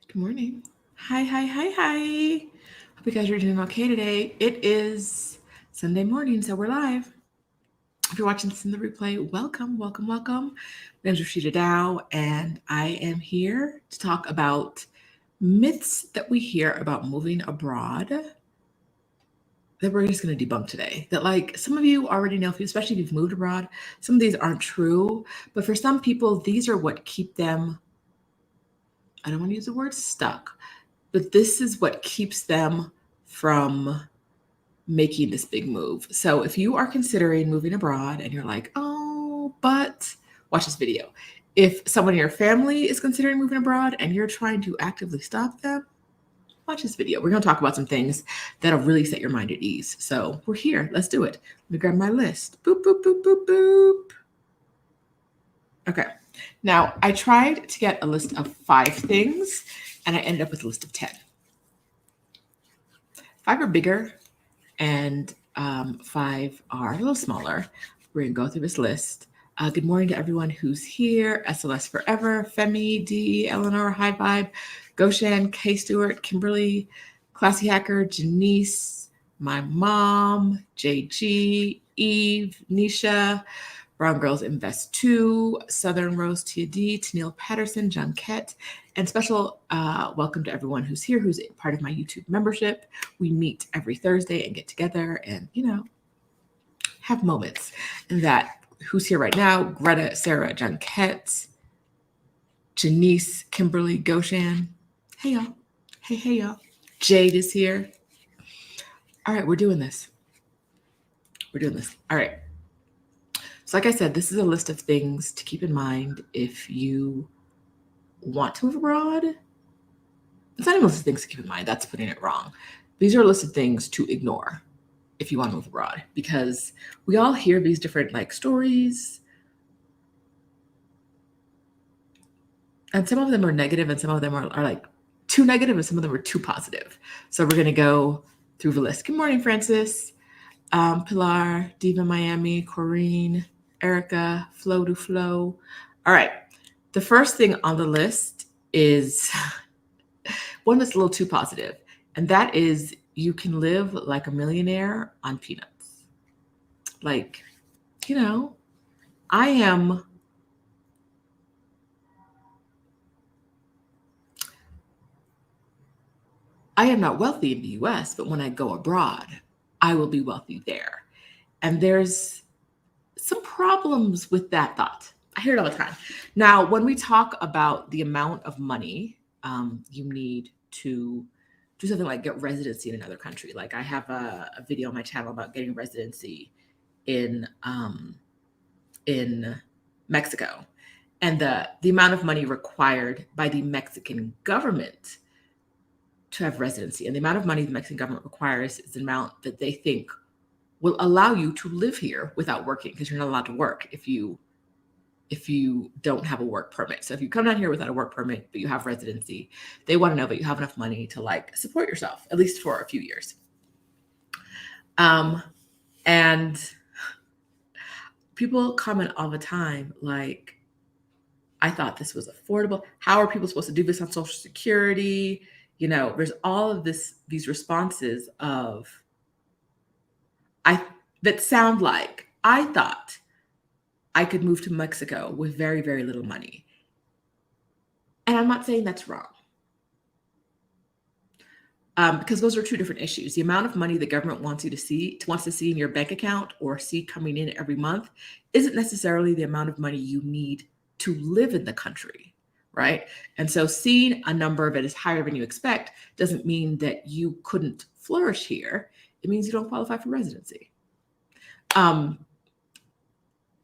Good morning. Hi, hi, hi, hi. Hope you guys are doing okay today. It is Sunday morning, so we're live. If you're watching this in the replay, welcome, welcome, welcome. My name is Rashida Dow, and I am here to talk about myths that we hear about moving abroad that we're just going to debunk today. That, like, some of you already know, especially if you've moved abroad, some of these aren't true. But for some people, these are what keep them, I don't want to use the word stuck, but this is what keeps them from making this big move. So if you are considering moving abroad and you're like, oh, but watch this video. If someone in your family is considering moving abroad and you're trying to actively stop them, watch this video. We're going to talk about some things that'll really set your mind at ease. So we're here. Let's do it. Let me grab my list. Boop, boop, boop, boop, boop. Okay. Now, I tried to get a list of 5 things and I ended up with a list of 10. 5 are bigger and 5 are a little smaller. We're going to go through this list. Good morning to everyone who's here. SLS Forever, Femi, D, Eleanor, High Vibe, Goshen, K Stewart, Kimberly, Classy Hacker, Janice, my mom, JG, Eve, Nisha, Brown Girls Invest 2, Southern Rose TD, Tennille Patterson, John Kett, and special welcome to everyone who's here, who's part of my YouTube membership. We meet every Thursday and get together and, have moments. And that who's here right now, Greta, Sarah, John Kett, Janice, Kimberly, Goshen. Hey, y'all. Hey, y'all. Jade is here. All right, we're doing this. All right. So like I said, this is a list of things to keep in mind if you want to move abroad. It's not even a list of things to keep in mind. That's putting it wrong. These are a list of things to ignore if you want to move abroad, because we all hear these different stories, and some of them are negative and some of them are like too negative and some of them are too positive. So we're going to go through the list. Good morning, Francis, Pilar, Diva Miami, Corrine, Erica, Flow to Flow. All right. The first thing on the list is one that's a little too positive, and that is you can live like a millionaire on peanuts. Like, I am not wealthy in the US, but when I go abroad, I will be wealthy there. And there's some problems with that thought. I hear it all the time. Now, when we talk about the amount of money you need to do something like get residency in another country, like I have a video on my channel about getting residency in Mexico, and the amount of money required by the Mexican government to have residency, and the amount of money the Mexican government requires is the amount that they think will allow you to live here without working, because you're not allowed to work if you don't have a work permit. So if you come down here without a work permit but you have residency, they want to know that you have enough money to support yourself at least for a few years. And people comment all the time like, I thought this was affordable. How are people supposed to do this on Social Security? There's all of these responses of that sound like I thought I could move to Mexico with very, very little money. And I'm not saying that's wrong. Because those are two different issues. The amount of money the government wants to see in your bank account or see coming in every month isn't necessarily the amount of money you need to live in the country, right? And so seeing a number that is higher than you expect doesn't mean that you couldn't flourish here. It means you don't qualify for residency.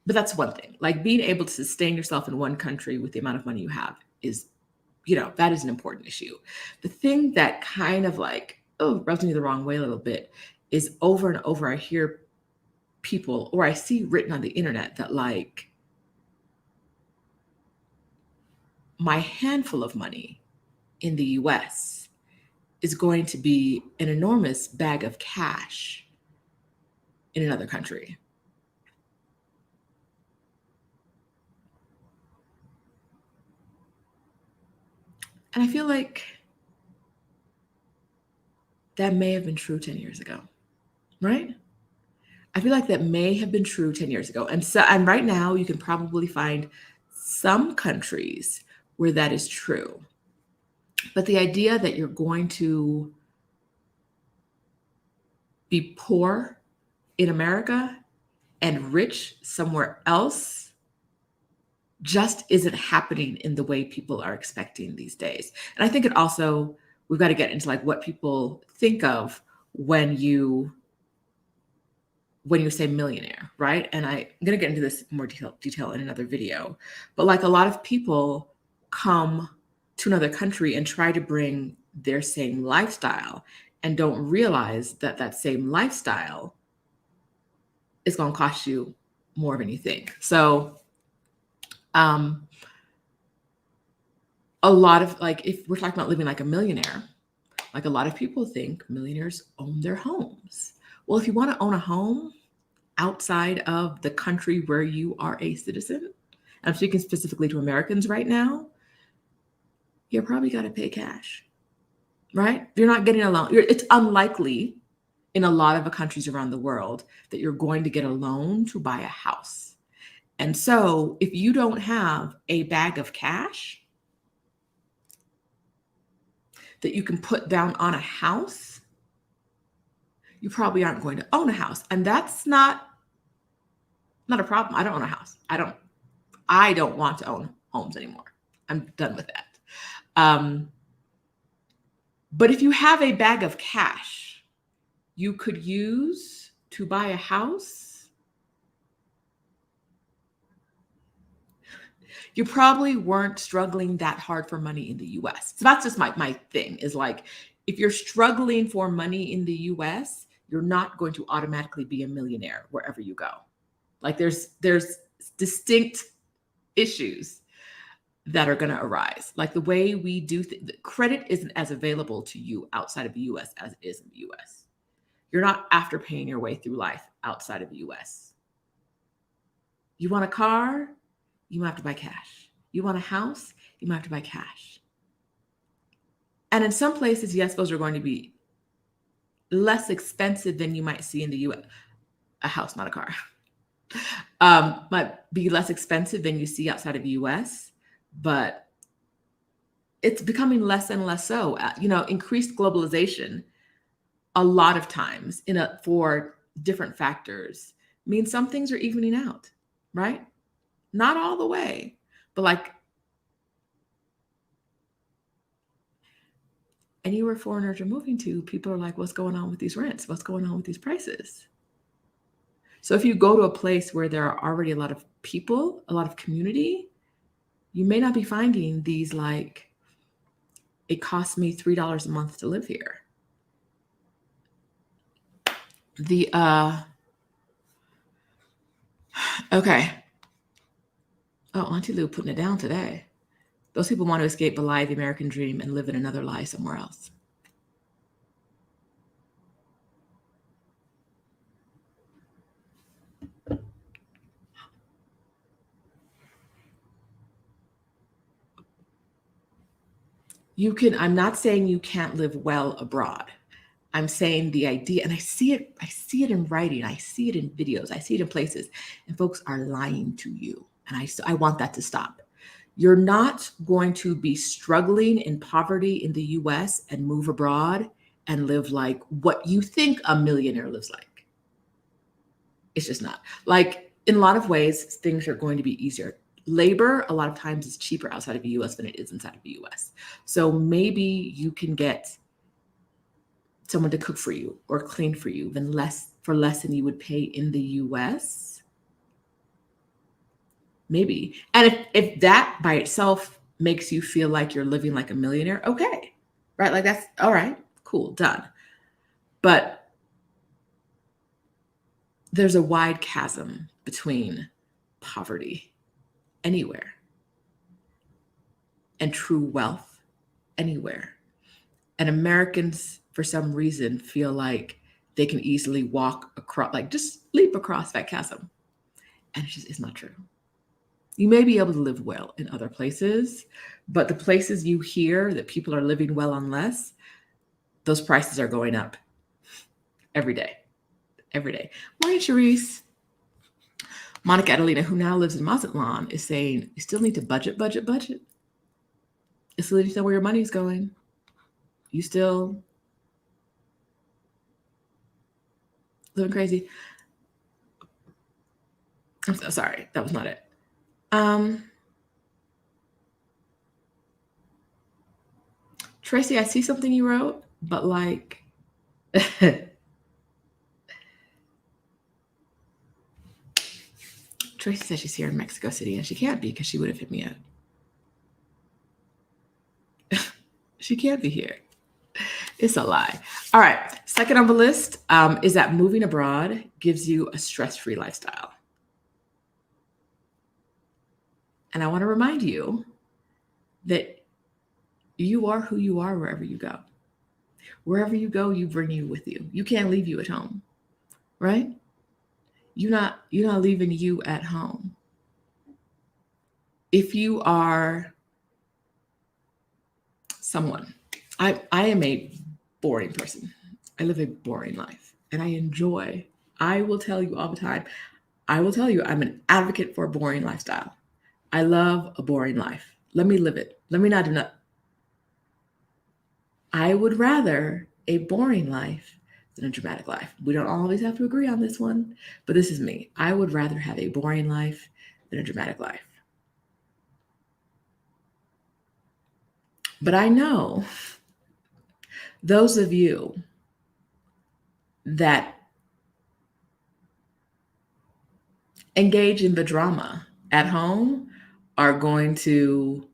But that's one thing. Like, being able to sustain yourself in one country with the amount of money you have is, that is an important issue. The thing that kind of rubs me the wrong way a little bit is over and over I hear people, or I see written on the internet, that my handful of money in the US is going to be an enormous bag of cash in another country. And I feel like that may have been true 10 years ago, right? I feel like that may have been true 10 years ago. And right now you can probably find some countries where that is true. But the idea that you're going to be poor in America and rich somewhere else just isn't happening in the way people are expecting these days. And I think it also, we've got to get into like what people think of when you say millionaire, right? And I'm going to get into this in more detail in another video. But like a lot of people come to another country and try to bring their same lifestyle and don't realize that that same lifestyle is going to cost you more than you think. So a lot of, like, if we're talking about living like a millionaire, like a lot of people think millionaires own their homes. Well, if you want to own a home outside of the country where you are a citizen, I'm speaking specifically to Americans right now, you're probably got to pay cash, right? You're not getting a loan. It's unlikely in a lot of the countries around the world that you're going to get a loan to buy a house. And so if you don't have a bag of cash that you can put down on a house, you probably aren't going to own a house. And that's not a problem. I don't own a house. I don't want to own homes anymore. I'm done with that. But if you have a bag of cash you could use to buy a house, you probably weren't struggling that hard for money in the US. So that's just my thing, is like, if you're struggling for money in the US, you're not going to automatically be a millionaire wherever you go. Like there's distinct issues that are going to arise. Like the way we do credit isn't as available to you outside of the US as it is in the US. You're not after paying your way through life outside of the US. You want a car? You have to buy cash. You want a house? You have to buy cash. And in some places, yes, those are going to be less expensive than you might see in the US. A house, not a car. Might be less expensive than you see outside of the US, but it's becoming less and less so. Increased globalization a lot of times for different factors means some things are evening out, right? Not all the way, but like anywhere foreigners are moving to, people are like, what's going on with these rents? What's going on with these prices? So if you go to a place where there are already a lot of people, a lot of community, you may not be finding these like, it costs me $3 a month to live here. Okay. Oh, Auntie Lou putting it down today. Those people want to escape the lie of the American dream and live in another lie somewhere else. I'm not saying you can't live well abroad. I'm saying the idea, and I see it in writing, I see it in videos, I see it in places, and folks are lying to you. And I want that to stop. You're not going to be struggling in poverty in the US and move abroad and live like what you think a millionaire lives like. It's just not. Like, in a lot of ways, things are going to be easier. Labor, a lot of times, is cheaper outside of the US than it is inside of the US. So maybe you can get someone to cook for you or clean for you for less than you would pay in the US. Maybe. And if that by itself makes you feel like you're living like a millionaire, okay. Right? Like that's all right, cool, done. But there's a wide chasm between poverty anywhere and true wealth anywhere. And Americans, for some reason, feel like they can easily walk across, like just leap across that chasm. And it's not true. You may be able to live well in other places, but the places you hear that people are living well on less, those prices are going up every day. Every day. Morning, Charisse. Monica Adelina, who now lives in Mazatlan, is saying, you still need to budget. You still need to know where your money's going. You still living crazy. I'm so sorry. That was not it. Tracy, I see something you wrote, but like, Tracy says she's here in Mexico City, and she can't be because she would have hit me up. She can't be here. It's a lie. All right. Second on the list is that moving abroad gives you a stress-free lifestyle. And I want to remind you that you are who you are wherever you go. Wherever you go, you bring you with you. You can't leave you at home, right? You're not leaving you at home. If you are someone, I am a boring person. I live a boring life and I will tell you all the time, I will tell you I'm an advocate for a boring lifestyle. I love a boring life. Let me live it. Let me not do nothing. I would rather a boring life than a dramatic life. We don't always have to agree on this one, but this is me. I would rather have a boring life than a dramatic life. But I know those of you that engage in the drama at home are going to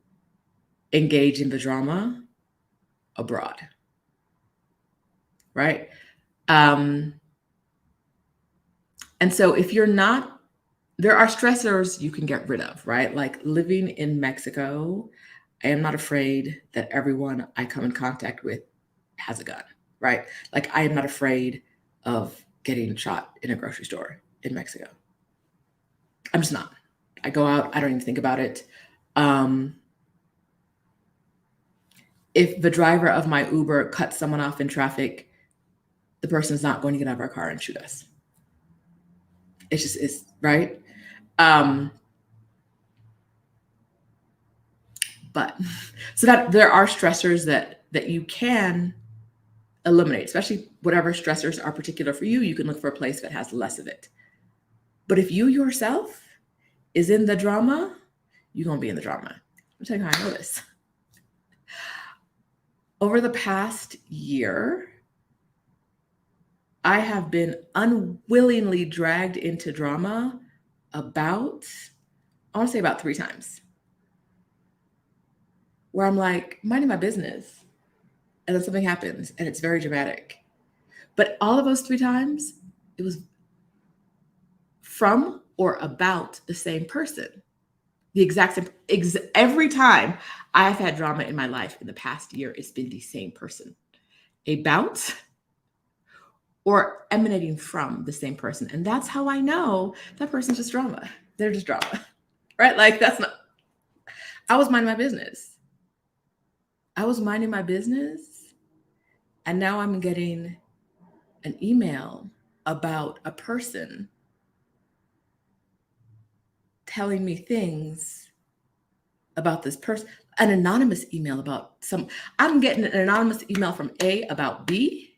engage in the drama abroad, right? And so if you're not, there are stressors you can get rid of, right? Like living in Mexico, I am not afraid that everyone I come in contact with has a gun, right? Like I am not afraid of getting shot in a grocery store in Mexico. I'm just not. I go out, I don't even think about it. If the driver of my Uber cuts someone off in traffic, the person is not going to get out of our car and shoot us. It's right. But so that there are stressors that you can eliminate, especially whatever stressors are particular for you. You can look for a place that has less of it. But if you yourself is in the drama, you're going to be in the drama. I'll tell you how I know this. Over the past year, I have been unwillingly dragged into drama about 3 times. Where I'm like, minding my business, and then something happens and it's very dramatic. But all of those 3 times, it was from or about the same person. The exact same, every time I've had drama in my life in the past year, it's been the same person. About or emanating from the same person. And that's how I know that person's just drama. They're just drama, right? Like that's not, I was minding my business. And now I'm getting an email about a person telling me things about this person, an anonymous email about I'm getting an anonymous email from A about B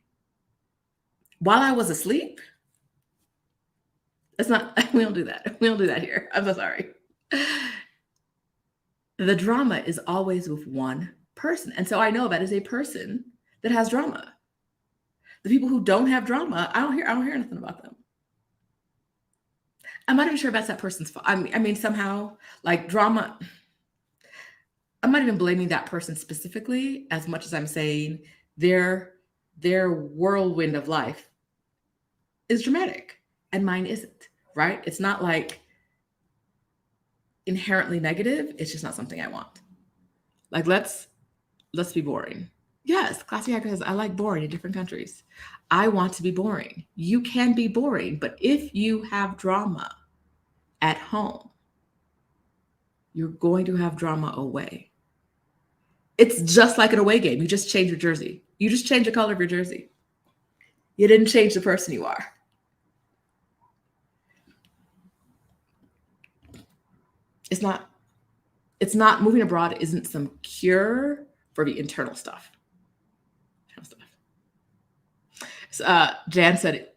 while I was asleep. It's not, we don't do that. We don't do that here. I'm so sorry. The drama is always with one person. And so I know that is a person that has drama. The people who don't have drama, I don't hear anything about them. I'm not even sure if that's that person's fault. I mean, somehow, like drama, I'm not even blaming that person specifically as much as I'm saying their whirlwind of life is dramatic and mine isn't, right? It's not like inherently negative. It's just not something I want. Like, let's be boring. Yes, Classy Hacker says, I like boring in different countries. I want to be boring. You can be boring, but if you have drama at home, you're going to have drama away. It's just like an away game. You just change your jersey. You just change the color of your jersey. You didn't change the person you are. It's not moving abroad isn't some cure for the internal stuff. So, Jan said,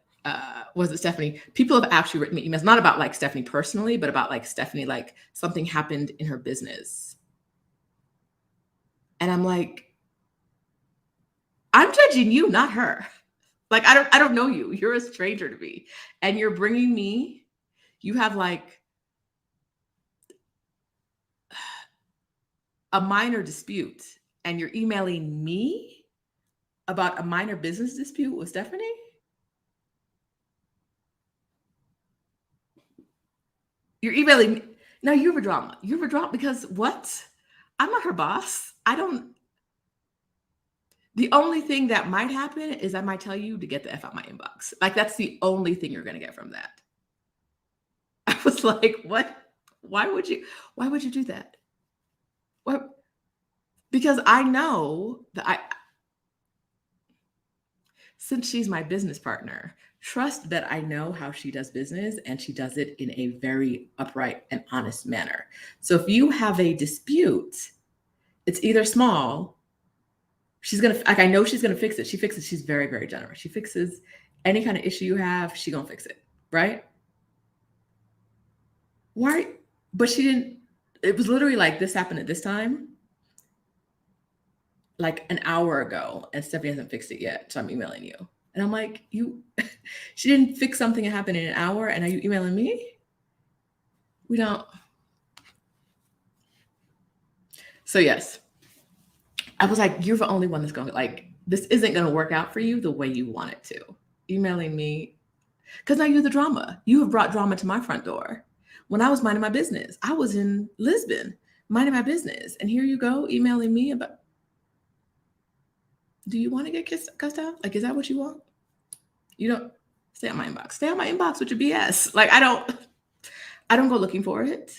was it Stephanie? People have actually written me emails, not about like Stephanie personally, but about like Stephanie, like something happened in her business. And I'm like, I'm judging you, not her. Like, I don't know you. You're a stranger to me. And you're bringing me, you have like a minor dispute and you're emailing me about a minor business dispute with Stephanie? You're emailing me. No, you have a drama. You have a drama because what? I'm not her boss. The only thing that might happen is I might tell you to get the F out my inbox. Like, that's the only thing you're going to get from that. I was like, what? Why would you do that? What? Because I know that since she's my business partner, trust that I know how she does business and she does it in a very upright and honest manner. So if you have a dispute, it's either small, she's going to, like, I know she's going to fix it. She fixes, she's very, very generous. She fixes any kind of issue you have, she going to fix it, right? Why? But she didn't, it was literally like this happened at this time, like an hour ago, and Stephanie hasn't fixed it yet. So I'm emailing you. And I'm like, she didn't fix something that happened in an hour, and are you emailing me? We don't. So yes, I was like, you're the only one that's going to, like, this isn't going to work out for you the way you want it to. Emailing me, because now you're the drama. You have brought drama to my front door. When I was minding my business, I was in Lisbon minding my business, and here you go emailing me about, do you want to get cussed out? Like, is that what you want? You don't stay on my inbox. Stay on my inbox with your BS. Like, I don't go looking for it.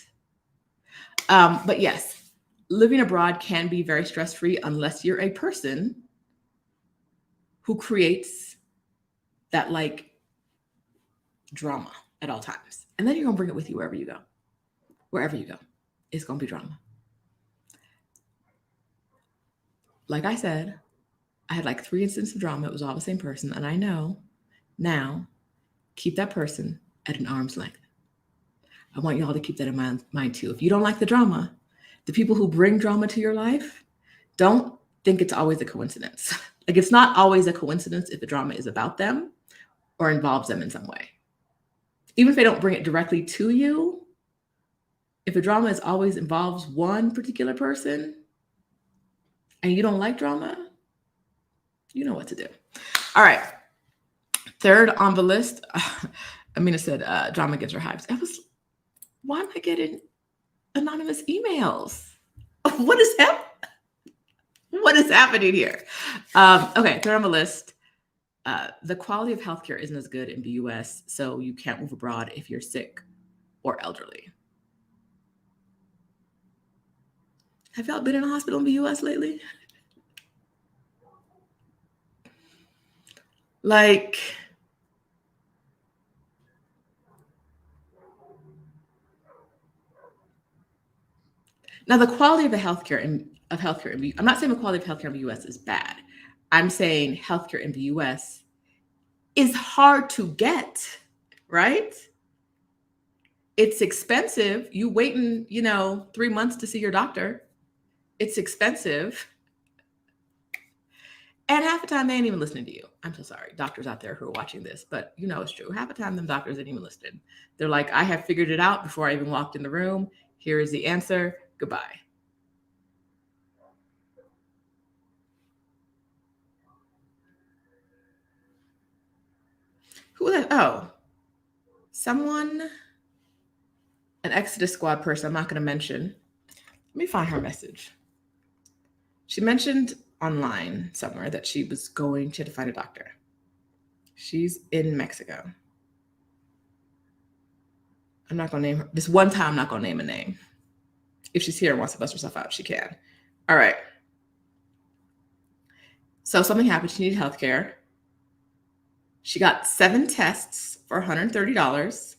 But yes, living abroad can be very stress-free unless you're a person who creates that like drama at all times. And then you're going to bring it with you wherever you go. Wherever you go, it's going to be drama. Like I said, I had like 3 instances of drama. It was all the same person. And I know now, keep that person at an arm's length. I want y'all to keep that in mind too. If you don't like the drama, the people who bring drama to your life, don't think it's always a coincidence. Like, it's not always a coincidence if the drama is about them or involves them in some way. Even if they don't bring it directly to you, if the drama is always involves one particular person and you don't like drama, you know what to do. All right. Third on the list, Amina said, drama gives her hives. Why am I getting anonymous emails? What is happening here? Okay, third on the list. The quality of healthcare isn't as good in the US, so you can't move abroad if you're sick or elderly. Have y'all been in a hospital in the US lately? Like, now the quality of the healthcare I'm not saying the quality of healthcare in the US is bad. I'm saying healthcare in the US is hard to get, right? It's expensive. You waiting, 3 months to see your doctor. It's expensive. And half the time they ain't even listening to you. I'm so sorry, doctors out there who are watching this, but it's true. Half the time them doctors ain't even listening. They're like, I have figured it out before I even walked in the room. Here is the answer. Goodbye. Who was that? Oh, someone, an Exodus Squad person I'm not going to mention. Let me find her message. She mentioned online somewhere that she had to find a doctor. She's in Mexico. I'm not going to name her. This one time, I'm not going to name a name. If she's here and wants to bust herself out, she can. All right. So something happened. She needed health care. She got 7 tests for $130,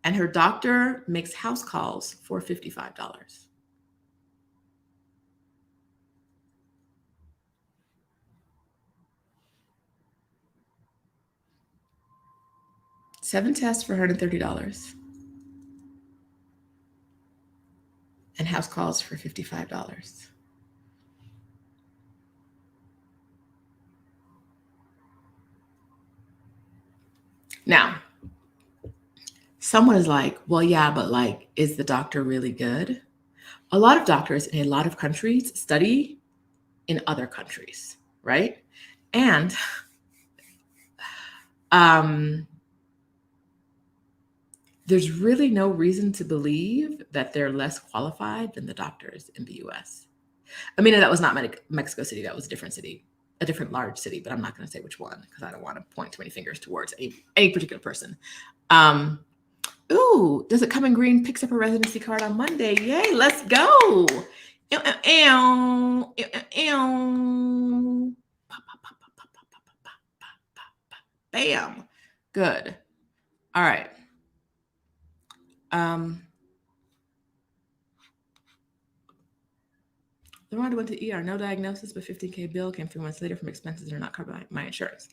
and her doctor makes house calls for $55. 7 tests for $130, and house calls for $55. Now, someone is like, well, yeah, but like, is the doctor really good? A lot of doctors in a lot of countries study in other countries, right? And there's really no reason to believe that they're less qualified than the doctors in the US. I mean, that was not Mexico City. That was a different city, a different large city, but I'm not going to say which one because I don't want to point too many fingers towards any particular person. Ooh, Does It Come in Green picks up a residency card on Monday. Yay, let's go. Bam. Good. All right. The reminder went to ER, no diagnosis, but $15K bill came 3 months later from expenses that are not covered by my insurance.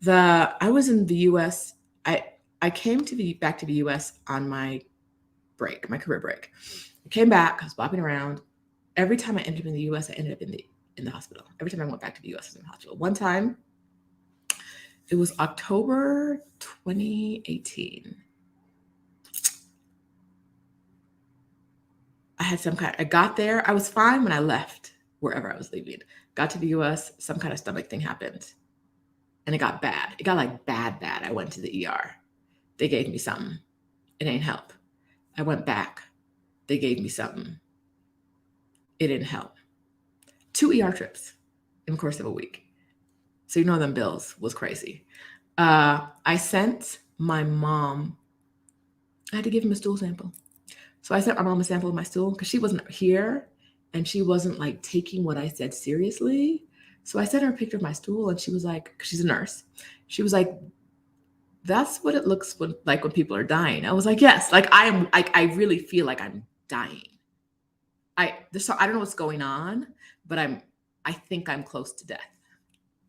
I was in the US. I came back to the US on my break, my career break. I came back, I was bopping around. Every time I ended up in the US, I ended up in the hospital. Every time I went back to the US, I was in the hospital. One time, it was October 2018. I got there. I was fine when I left wherever I was leaving. Got to the US, some kind of stomach thing happened. And it got bad. It got like bad. I went to the ER. They gave me something. It ain't help. I went back. They gave me something. It didn't help. 2 ER trips in the course of a week. So you know them bills was crazy. I sent my mom, I had to give him a stool sample. So I sent my mom a sample of my stool because she wasn't here and she wasn't like taking what I said seriously. So I sent her a picture of my stool and she was like, because she's a nurse, she was like, that's what it looks like when people are dying. I was like, yes, like I really feel like I'm dying. I don't know what's going on, but I think I'm close to death.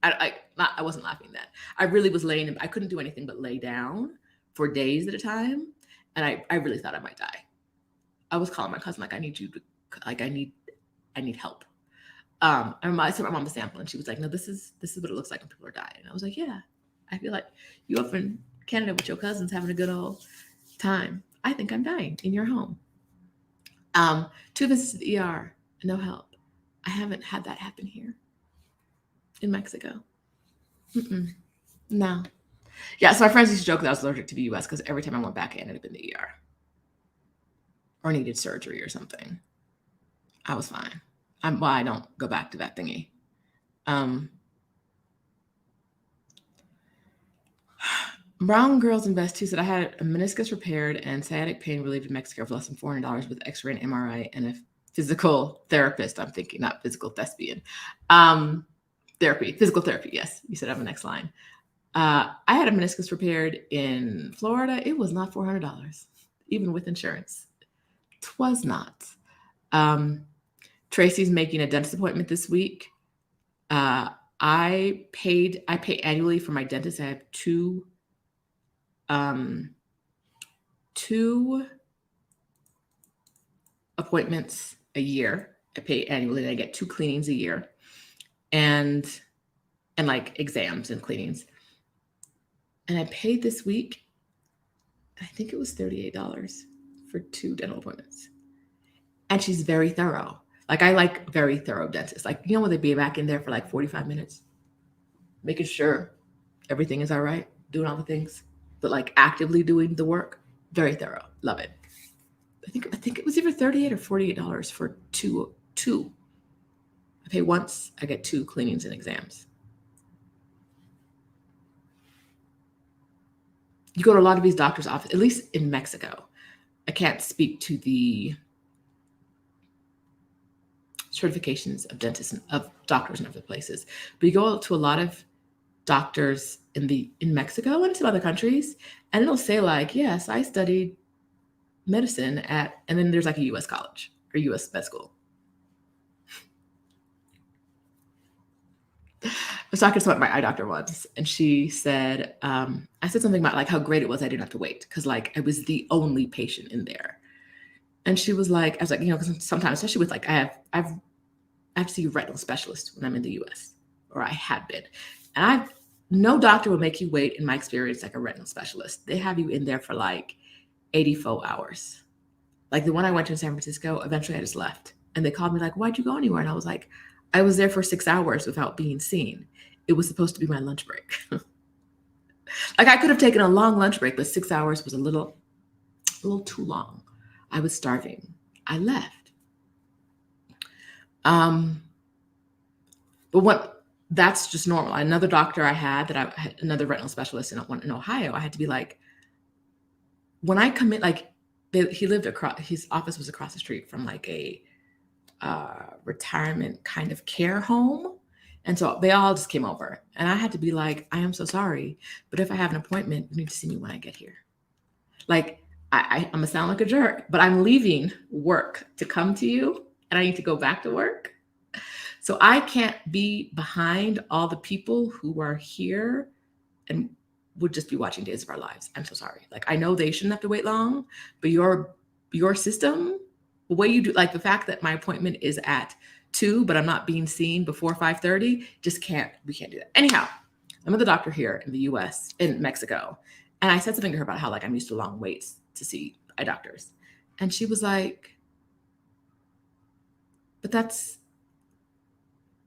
I wasn't laughing then. I really was laying, I couldn't do anything but lay down for days at a time. And I really thought I might die. I was calling my cousin, like, I need you to, like, I need help. I sent my mom a sample and she was like, no, this is what it looks like when people are dying. And I was like, yeah, I feel like you up in Canada with your cousins having a good old time. I think I'm dying in your home. 2 visits to the ER, no help. I haven't had that happen here in Mexico. No. Yeah, so my friends used to joke that I was allergic to the US because every time I went back, I ended up in the ER or needed surgery or something. I was fine. I don't go back to that thingy. Brown Girls Invest too said I had a meniscus repaired and sciatic pain relieved in Mexico for less than $400 with X-ray and MRI and a physical therapist. I'm thinking, not physical thespian. Physical therapy. Yes, you said I have a next line. I had a meniscus repaired in Florida. It was not $400, even with insurance. 'Twas not. Tracy's making a dentist appointment this week. I pay annually for my dentist. I have two appointments a year. I pay annually and I get 2 cleanings a year and like exams and cleanings. And I paid this week, I think it was $38 for 2 dental appointments. And she's very thorough. Like, I like very thorough dentists. Like, you know, when they be back in there for like 45 minutes, making sure everything is all right, doing all the things, but like actively doing the work. Very thorough. Love it. I think it was either $38 or $48 for two. I pay once, I get 2 cleanings and exams. You go to a lot of these doctors' offices, at least in Mexico. I can't speak to the certifications of dentists and of doctors in other places. But you go to a lot of doctors in Mexico and some other countries, and it'll say like, yes, I studied medicine and then there's like a U.S. college or U.S. med school. I was talking to my eye doctor once, and she said, I said something about like how great it was I didn't have to wait because like I was the only patient in there. And she was like, I was like, because sometimes, especially with like I have to see a retinal specialist when I'm in the U.S. or I had been, and no doctor will make you wait in my experience like a retinal specialist. They have you in there for like 84 hours. Like the one I went to in San Francisco, eventually I just left. And they called me like, why'd you go anywhere? And I was like, I was there for 6 hours without being seen. It was supposed to be my lunch break. Like I could have taken a long lunch break, but 6 hours was a little too long. I was starving. I left. But that's just normal. Another doctor I had another retinal specialist in Ohio, I had to be like, when I come in, like he lived his office was across the street from like a retirement kind of care home. And so they all just came over and I had to be like, I am so sorry, but if I have an appointment, you need to see me when I get here. Like I'm gonna sound like a jerk, but I'm leaving work to come to you and I need to go back to work. So I can't be behind all the people who are here and would just be watching Days of Our Lives. I'm so sorry. Like I know they shouldn't have to wait long, but your system, the way you do, like the fact that my appointment is at 2, but I'm not being seen before 5:30, we can't do that. Anyhow, I'm at the doctor here in the US, in Mexico. And I said something to her about how like I'm used to long waits to see eye doctors. And she was like, but that's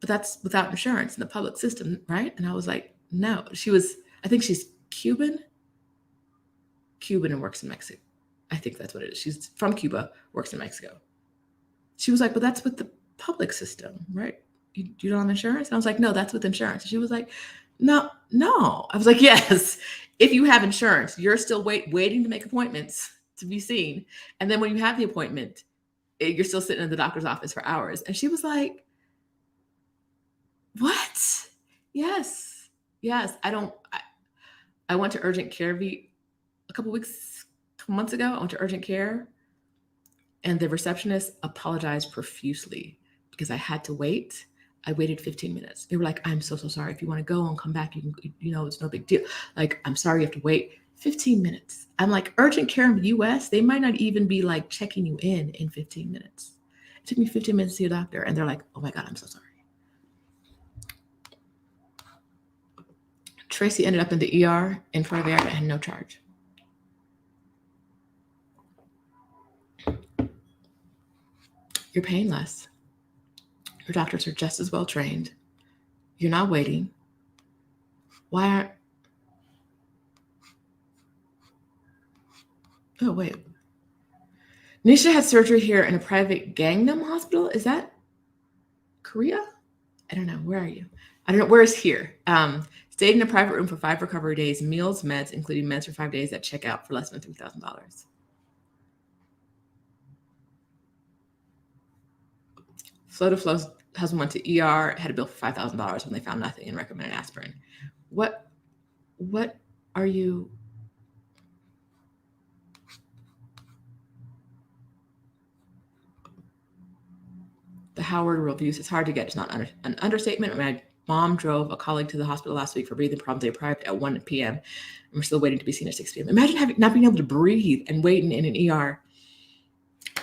without insurance in the public system, right? And I was like, no. I think she's Cuban and works in Mexico. I think that's what it is. She's from Cuba, works in Mexico. She was like, but that's with the public system, right? You don't have insurance? And I was like, no, that's with insurance. She was like, no. I was like, yes, if you have insurance, you're still waiting to make appointments to be seen. And then when you have the appointment, you're still sitting in the doctor's office for hours. And she was like, what? Yes. I went to urgent care a couple months ago. I went to urgent care and the receptionist apologized profusely because I had to wait. I waited 15 minutes. They were like, I'm so sorry. If you want to go and come back, you can, it's no big deal. Like, I'm sorry you have to wait 15 minutes. I'm like, urgent care in the US, they might not even be like checking you in 15 minutes. It took me 15 minutes to see a doctor. And they're like, oh my God, I'm so sorry. Tracy ended up in the ER in Puerto Vallarta and no charge. You're paying less. Your doctors are just as well trained. You're not waiting. Oh, wait. Nisha had surgery here in a private Gangnam hospital. Is that Korea? I don't know. Where are you? I don't know. Where is here? Stayed in a private room for 5 recovery days, meals, meds, including meds for 5 days at checkout for less than $3,000. Flo's husband went to ER, had a bill for $5,000 when they found nothing and recommended aspirin. What are you? The Howard reviews. It's hard to get. It's not an understatement. My mom drove a colleague to the hospital last week for breathing problems. They arrived at 1 p.m. and we're still waiting to be seen at 6 p.m. Imagine not being able to breathe and waiting in an ER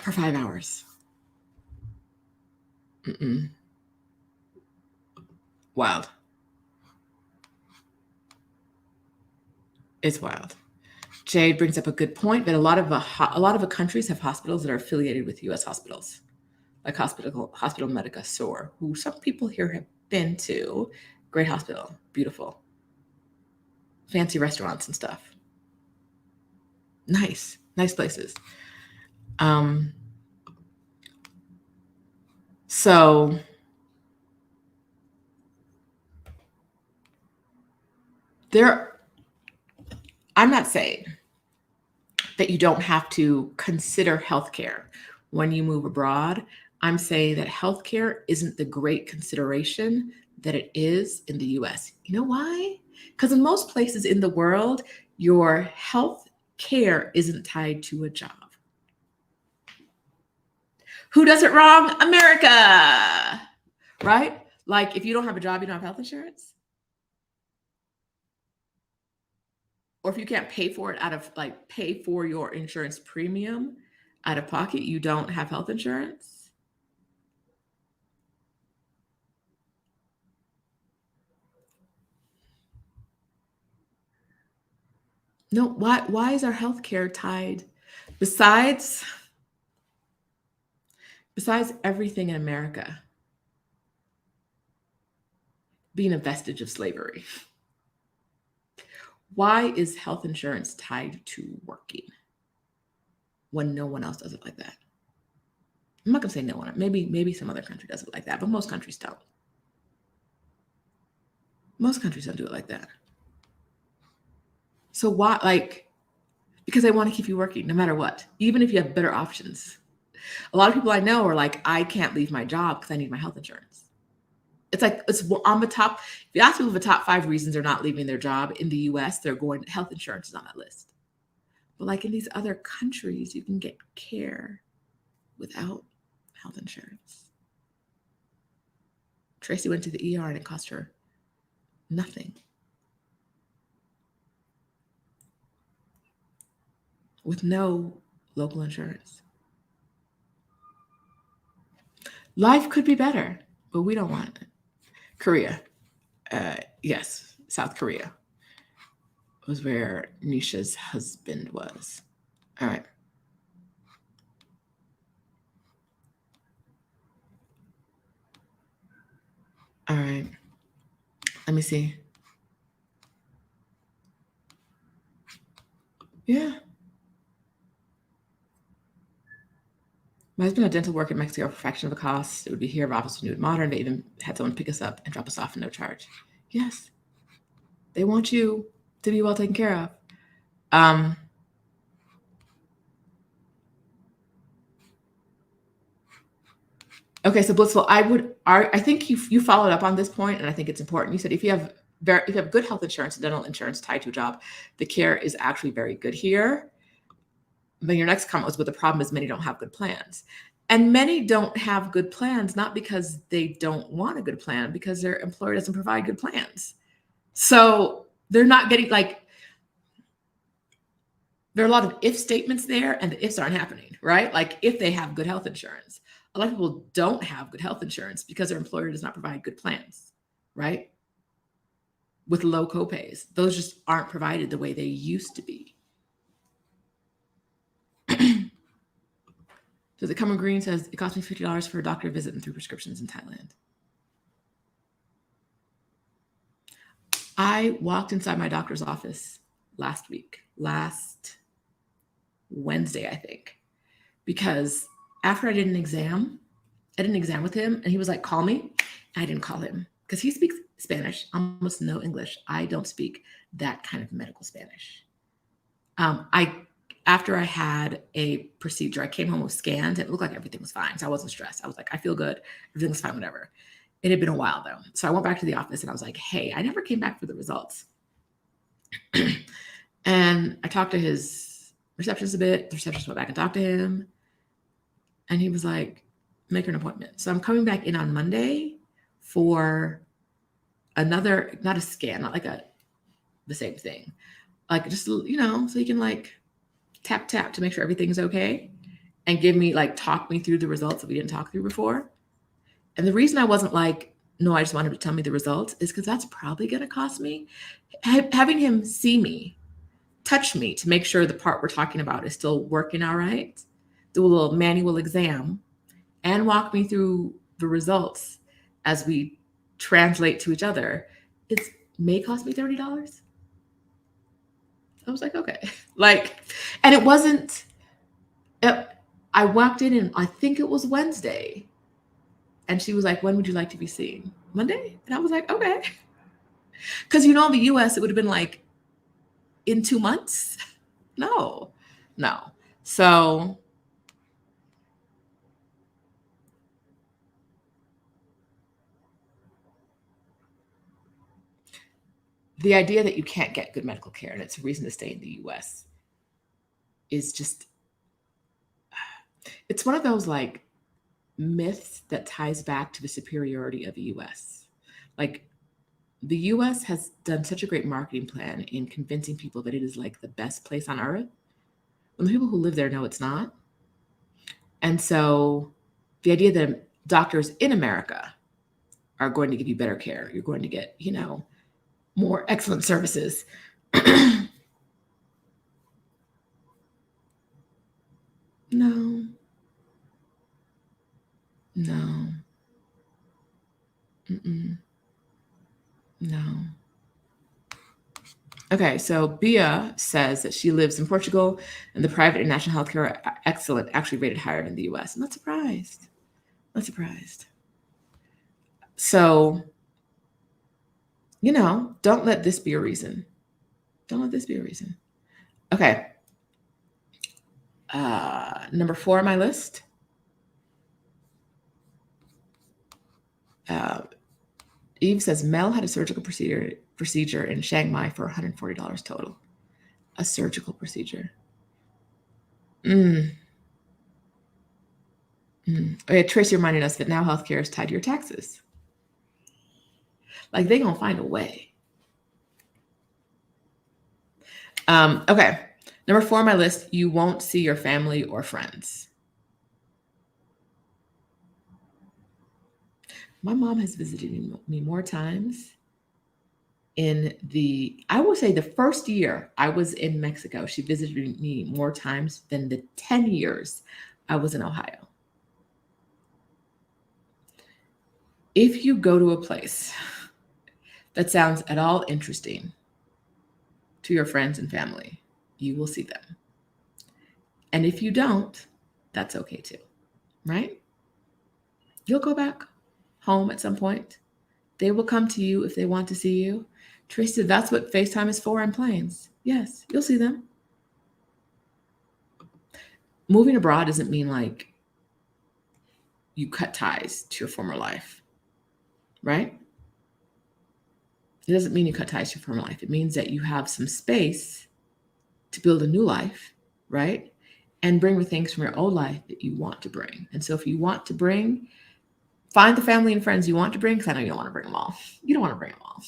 for 5 hours. Wild. It's wild. Jade brings up a good point that a lot of countries have hospitals that are affiliated with U.S. hospitals, like Hospital Medica Sur, who some people here have been to. Great hospital, beautiful, fancy restaurants and stuff. Nice places. So I'm not saying that you don't have to consider healthcare when you move abroad. I'm saying that healthcare isn't the great consideration that it is in the US. You know why? Because in most places in the world, your health care isn't tied to a job. Who does it wrong? America, right? Like if you don't have a job, you don't have health insurance. Or if you can't pay for it out of like pay for your insurance premium out of pocket, you don't have health insurance. No, why is our healthcare tied besides everything in America being a vestige of slavery? Why is health insurance tied to working when no one else does it like that? I'm not gonna say no one. Maybe some other country does it like that, but most countries don't. Most countries don't do it like that. So why, like, because they want to keep you working no matter what, even if you have better options. A lot of people I know are like, I can't leave my job because I need my health insurance. It's like, it's on the top. If you ask people the top 5 reasons they're not leaving their job in the US, they're going, health insurance is on that list. But like in these other countries, you can get care without health insurance. Tracy went to the ER and it cost her nothing. With no local insurance. Life could be better, but we don't want it. Korea. Yes, South Korea was where Nisha's husband was. All right. All right. Let me see. Yeah. My husband had dental work in Mexico for a fraction of the cost. It would be here if office was new and modern. They even had someone pick us up and drop us off at no charge. Yes. They want you to be well taken care of. Okay, so Blissful, I think you followed up on this point, and I think it's important. You said if you have good health insurance, dental insurance tied to a job, the care is actually very good here. But your next comment was, but the problem is many don't have good plans. And many don't have good plans, not because they don't want a good plan, because their employer doesn't provide good plans. So they're not getting, like, there are a lot of if statements there, and the ifs aren't happening, right? Like if they have good health insurance. A lot of people don't have good health insurance because their employer does not provide good plans, right? With low copays. Those just aren't provided the way they used to be. So the Common Green says, it cost me $50 for a doctor visit and 3 prescriptions in Thailand. I walked inside my doctor's office last Wednesday, I think, because after I did an exam with him, and he was like, call me. I didn't call him because he speaks Spanish, almost no English. I don't speak that kind of medical Spanish. After I had a procedure, I came home with scans. It looked like everything was fine. So I wasn't stressed. I was like, I feel good. Everything's fine, whatever. It had been a while though. So I went back to the office and I was like, hey, I never came back for the results. And I talked to his receptionist a bit. The receptionist went back and talked to him. And he was like, make her an appointment. So I'm coming back in on Monday for another, not a scan, not like the same thing. Like just, so you can like tap to make sure everything's okay and give me, like, talk me through the results that we didn't talk through before. And the reason I wasn't like, no, I just wanted to tell me the results is because that's probably going to cost me. Having him see me, touch me to make sure the part we're talking about is still working all right, do a little manual exam, and walk me through the results as we translate to each other, it may cost me $30. I was like, okay. Like, and it wasn't, I walked in and I think it was Wednesday. And she was like, when would you like to be seen? Monday? And I was like, okay. Because, in the US, it would have been like in 2 months. No. So the idea that you can't get good medical care and it's a reason to stay in the US is just, it's one of those like myths that ties back to the superiority of the US. Like the US has done such a great marketing plan in convincing people that it is like the best place on earth when the people who live there know it's not. And so the idea that doctors in America are going to give you better care, you're going to get, more excellent services. No, no, mm-mm, no. Okay, so Bia says that she lives in Portugal and the private and national healthcare are excellent, actually rated higher than the US. I'm not surprised. Not surprised. So, don't let this be a reason. Don't let this be a reason. Okay. Number 4 on my list. Eve says Mel had a surgical procedure in Chiang Mai for $140 total. A surgical procedure. Okay, Tracy reminded us that now healthcare is tied to your taxes. Like, they gonna find a way. Okay, number 4 on my list, you won't see your family or friends. My mom has visited me more times I would say the first year I was in Mexico, she visited me more times than the 10 years I was in Ohio. If you go to a place that sounds at all interesting to your friends and family, you will see them. And if you don't, that's okay too, right? You'll go back home at some point. They will come to you if they want to see you. Tracy, that's what FaceTime is for on planes. Yes, you'll see them. Moving abroad doesn't mean like you cut ties to your former life, right? It doesn't mean you cut ties to your former life. It means that you have some space to build a new life, right? And bring the things from your old life that you want to bring. And so if you want to find the family and friends you want to bring, because I know you don't want to bring them all. You don't want to bring them all.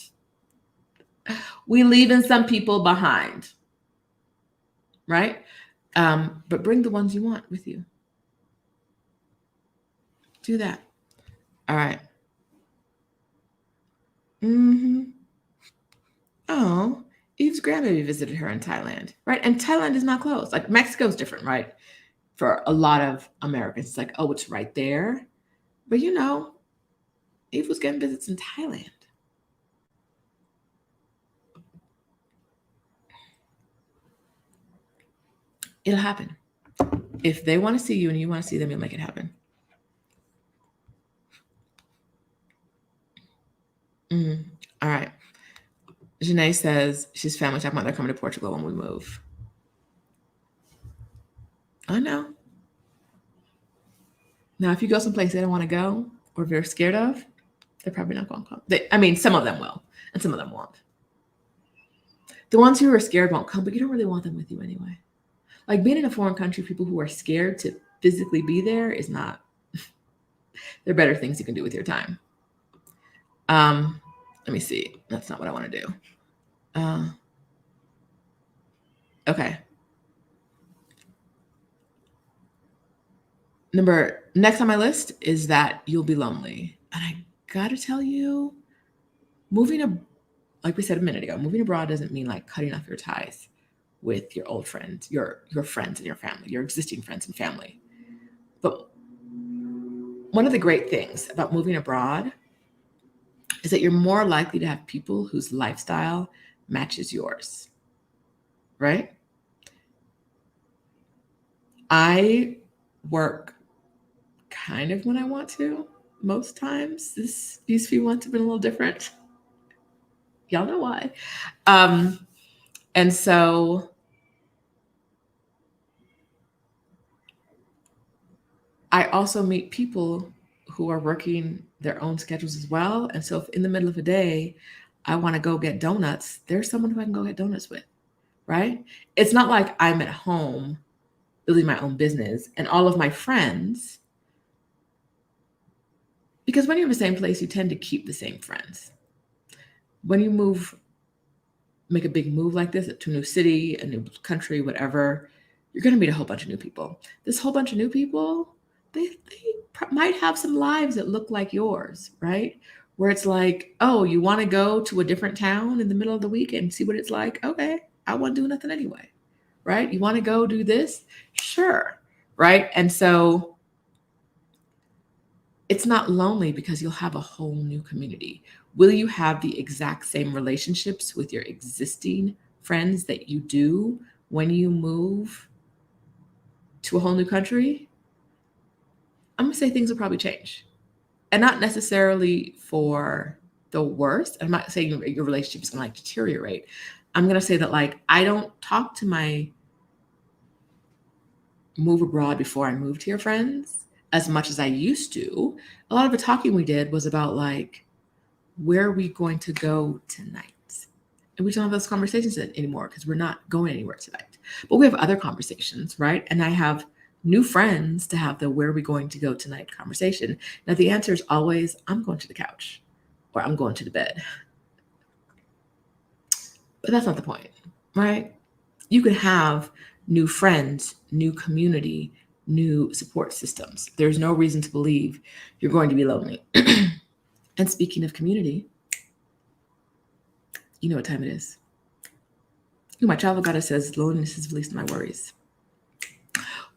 We leaving some people behind, right? But bring the ones you want with you. Do that. All right. Oh, Eve's grandbaby visited her in Thailand, right? And Thailand is not close. Like Mexico's different, right? For a lot of Americans, it's like, oh, it's right there. But Eve was getting visits in Thailand. It'll happen. If they want to see you and you want to see them, you'll make it happen. All right. Janae says she's family talking about they're coming to Portugal when we move. I know. Now, if you go someplace they don't want to go or they're scared of, they're probably not going to come. Some of them will, and some of them won't. The ones who are scared won't come, but you don't really want them with you anyway. Like being in a foreign country, people who are scared to physically be there is not. There are better things you can do with your time. Let me see. That's not what I want to do. Okay. Next on my list is that you'll be lonely. And I gotta tell you, like we said a minute ago, moving abroad doesn't mean like cutting off your ties with your old friends, your friends and your family, your existing friends and family. But one of the great things about moving abroad is that you're more likely to have people whose lifestyle matches yours, right? I work kind of when I want to. Most times, these few months have been a little different. Y'all know why. And so I also meet people who are working their own schedules as well. And so if in the middle of a day, I want to go get donuts, there's someone who I can go get donuts with, right? It's not like I'm at home building my own business and all of my friends, because when you're in the same place, you tend to keep the same friends. When you make a big move like this to a new city, a new country, whatever, you're going to meet a whole bunch of new people. This whole bunch of new people, they might have some lives that look like yours, right? Where it's like, oh, you want to go to a different town in the middle of the week and see what it's like? Okay, I won't do nothing anyway, right? You want to go do this? Sure, right? And so it's not lonely because you'll have a whole new community. Will you have the exact same relationships with your existing friends that you do when you move to a whole new country? I'm going to say things will probably change. And not necessarily for the worst. I'm not saying your relationship is going to deteriorate. I'm going to say that I don't talk to my move abroad before I moved here friends as much as I used to. A lot of the talking we did was about where are we going to go tonight? And we don't have those conversations anymore because we're not going anywhere tonight. But we have other conversations, right? And I have new friends to have the where are we going to go tonight conversation. Now, the answer is always, I'm going to the couch or I'm going to the bed. But that's not the point, right? You can have new friends, new community, new support systems. There's no reason to believe you're going to be lonely. And speaking of community, you know what time it is. My travel goddess says loneliness is the least of my worries.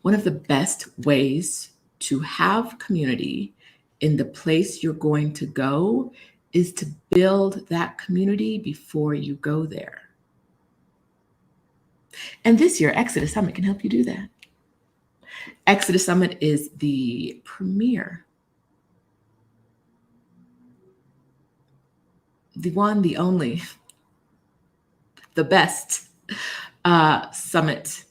One of the best ways to have community in the place you're going to go is to build that community before you go there. And this year, Exodus Summit can help you do that. Exodus Summit is the premier, the one, the only, the best summit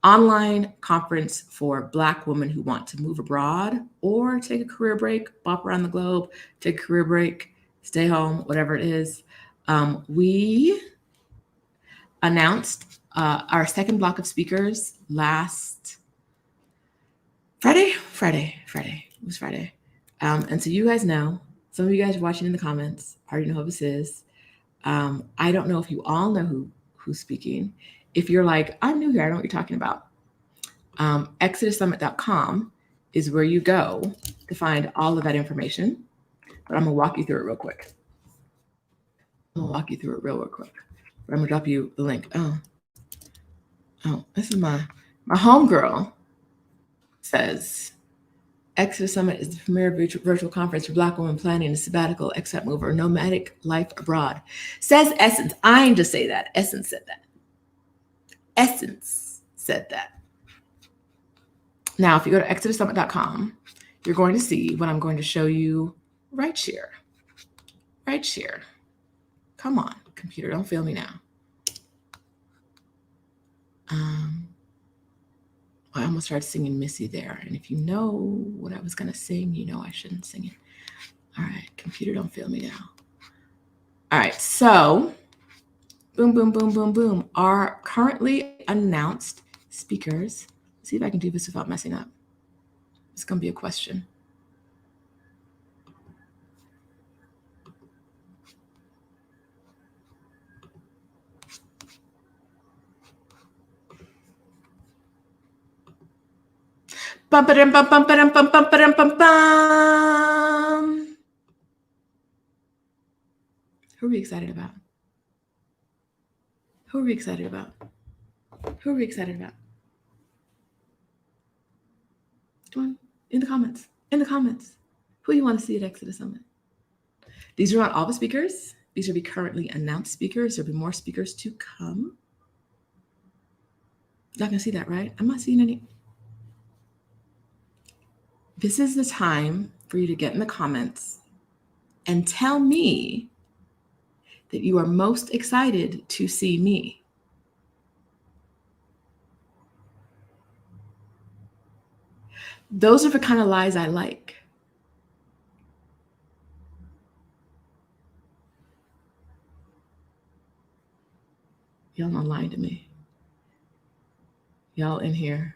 online conference for Black women who want to move abroad or take a career break, bop around the globe, take a career break, stay home, whatever it is. We announced our second block of speakers last Friday. It was Friday. And so you guys know, some of you guys are watching in the comments already know who this is. I don't know if you all know who's speaking. If you're like, I'm new here, I don't know what you're talking about. ExodusSummit.com is where you go to find all of that information. But I'm going to walk you through it real quick. But I'm going to drop you the link. Oh, this is my homegirl says, Exodus Summit is the premier virtual conference for Black women planning a sabbatical, expat move, or nomadic life abroad. Says Essence. I ain't just say that. Essence said that. Now, if you go to ExodusSummit.com, you're going to see what I'm going to show you right here. Come on, computer, don't fail me now. I almost started singing Missy there. And if you know what I was going to sing, you know I shouldn't sing it. All right, computer, don't fail me now. All right, so boom. Our currently announced speakers. Let's see if I can do this without messing up. It's going to be a question. Bum. Who are we excited about? Come on, in the comments. Who you want to see at Exodus Summit? These are not all the speakers. These are the currently announced speakers. There'll be more speakers to come. Y'all can see that, right? I'm not seeing any. This is the time for you to get in the comments and tell me that you are most excited to see me. Those are the kind of lies I like. Y'all not lying to me. Y'all in here.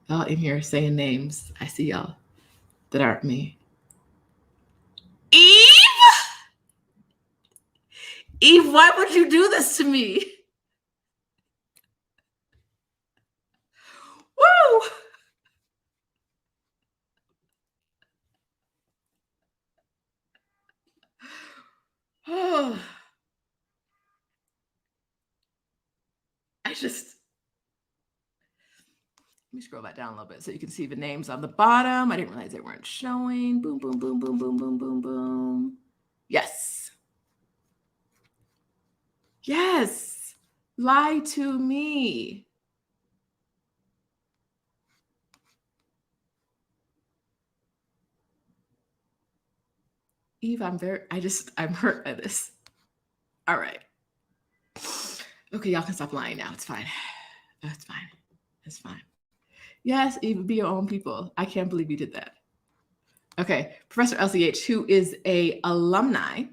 Y'all in here saying names. I see y'all that aren't me. Eve! Eve, why would you do this to me? Woo! Oh, let me scroll that down a little bit so you can see the names on the bottom. I didn't realize they weren't showing. Boom, boom, boom, boom, boom, boom, boom, boom. Yes. Yes. Lie to me. Eve, I'm hurt by this. All right. Okay, y'all can stop lying now. It's fine. That's fine. It's fine. Yes, Eve, be your own people. I can't believe you did that. Okay, Professor LCH, who is a alumna.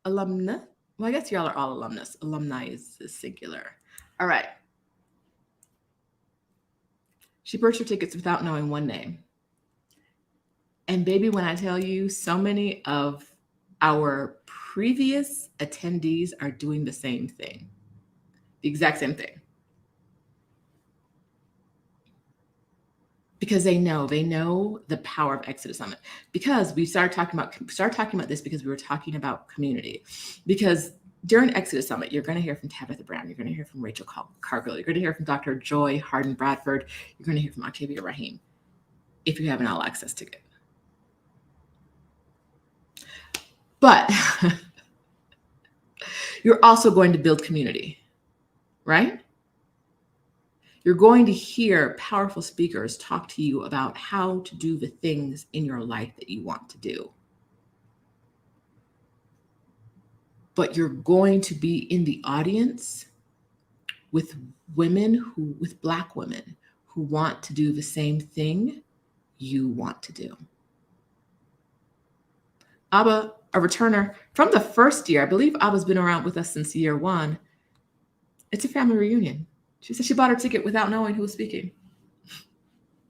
Well, I guess y'all are all alumnus. Alumni is singular. All right. She purchased her tickets without knowing one name. And baby, when I tell you, so many of our previous attendees are doing the same thing, the exact same thing. Because they know the power of Exodus Summit. Because we started talking about this because we were talking about community. Because during Exodus Summit, you're going to hear from Tabitha Brown, you're going to hear from Rachel Cargill, you're going to hear from Dr. Joy Harden Bradford, you're going to hear from Octavia Rahim, if you have an all access ticket. But you're also going to build community, right? You're going to hear powerful speakers talk to you about how to do the things in your life that you want to do. But you're going to be in the audience with Black women who want to do the same thing you want to do. Abba, a returner from the first year, I believe Abba's been around with us since year one. It's a family reunion. She said she bought her ticket without knowing who was speaking.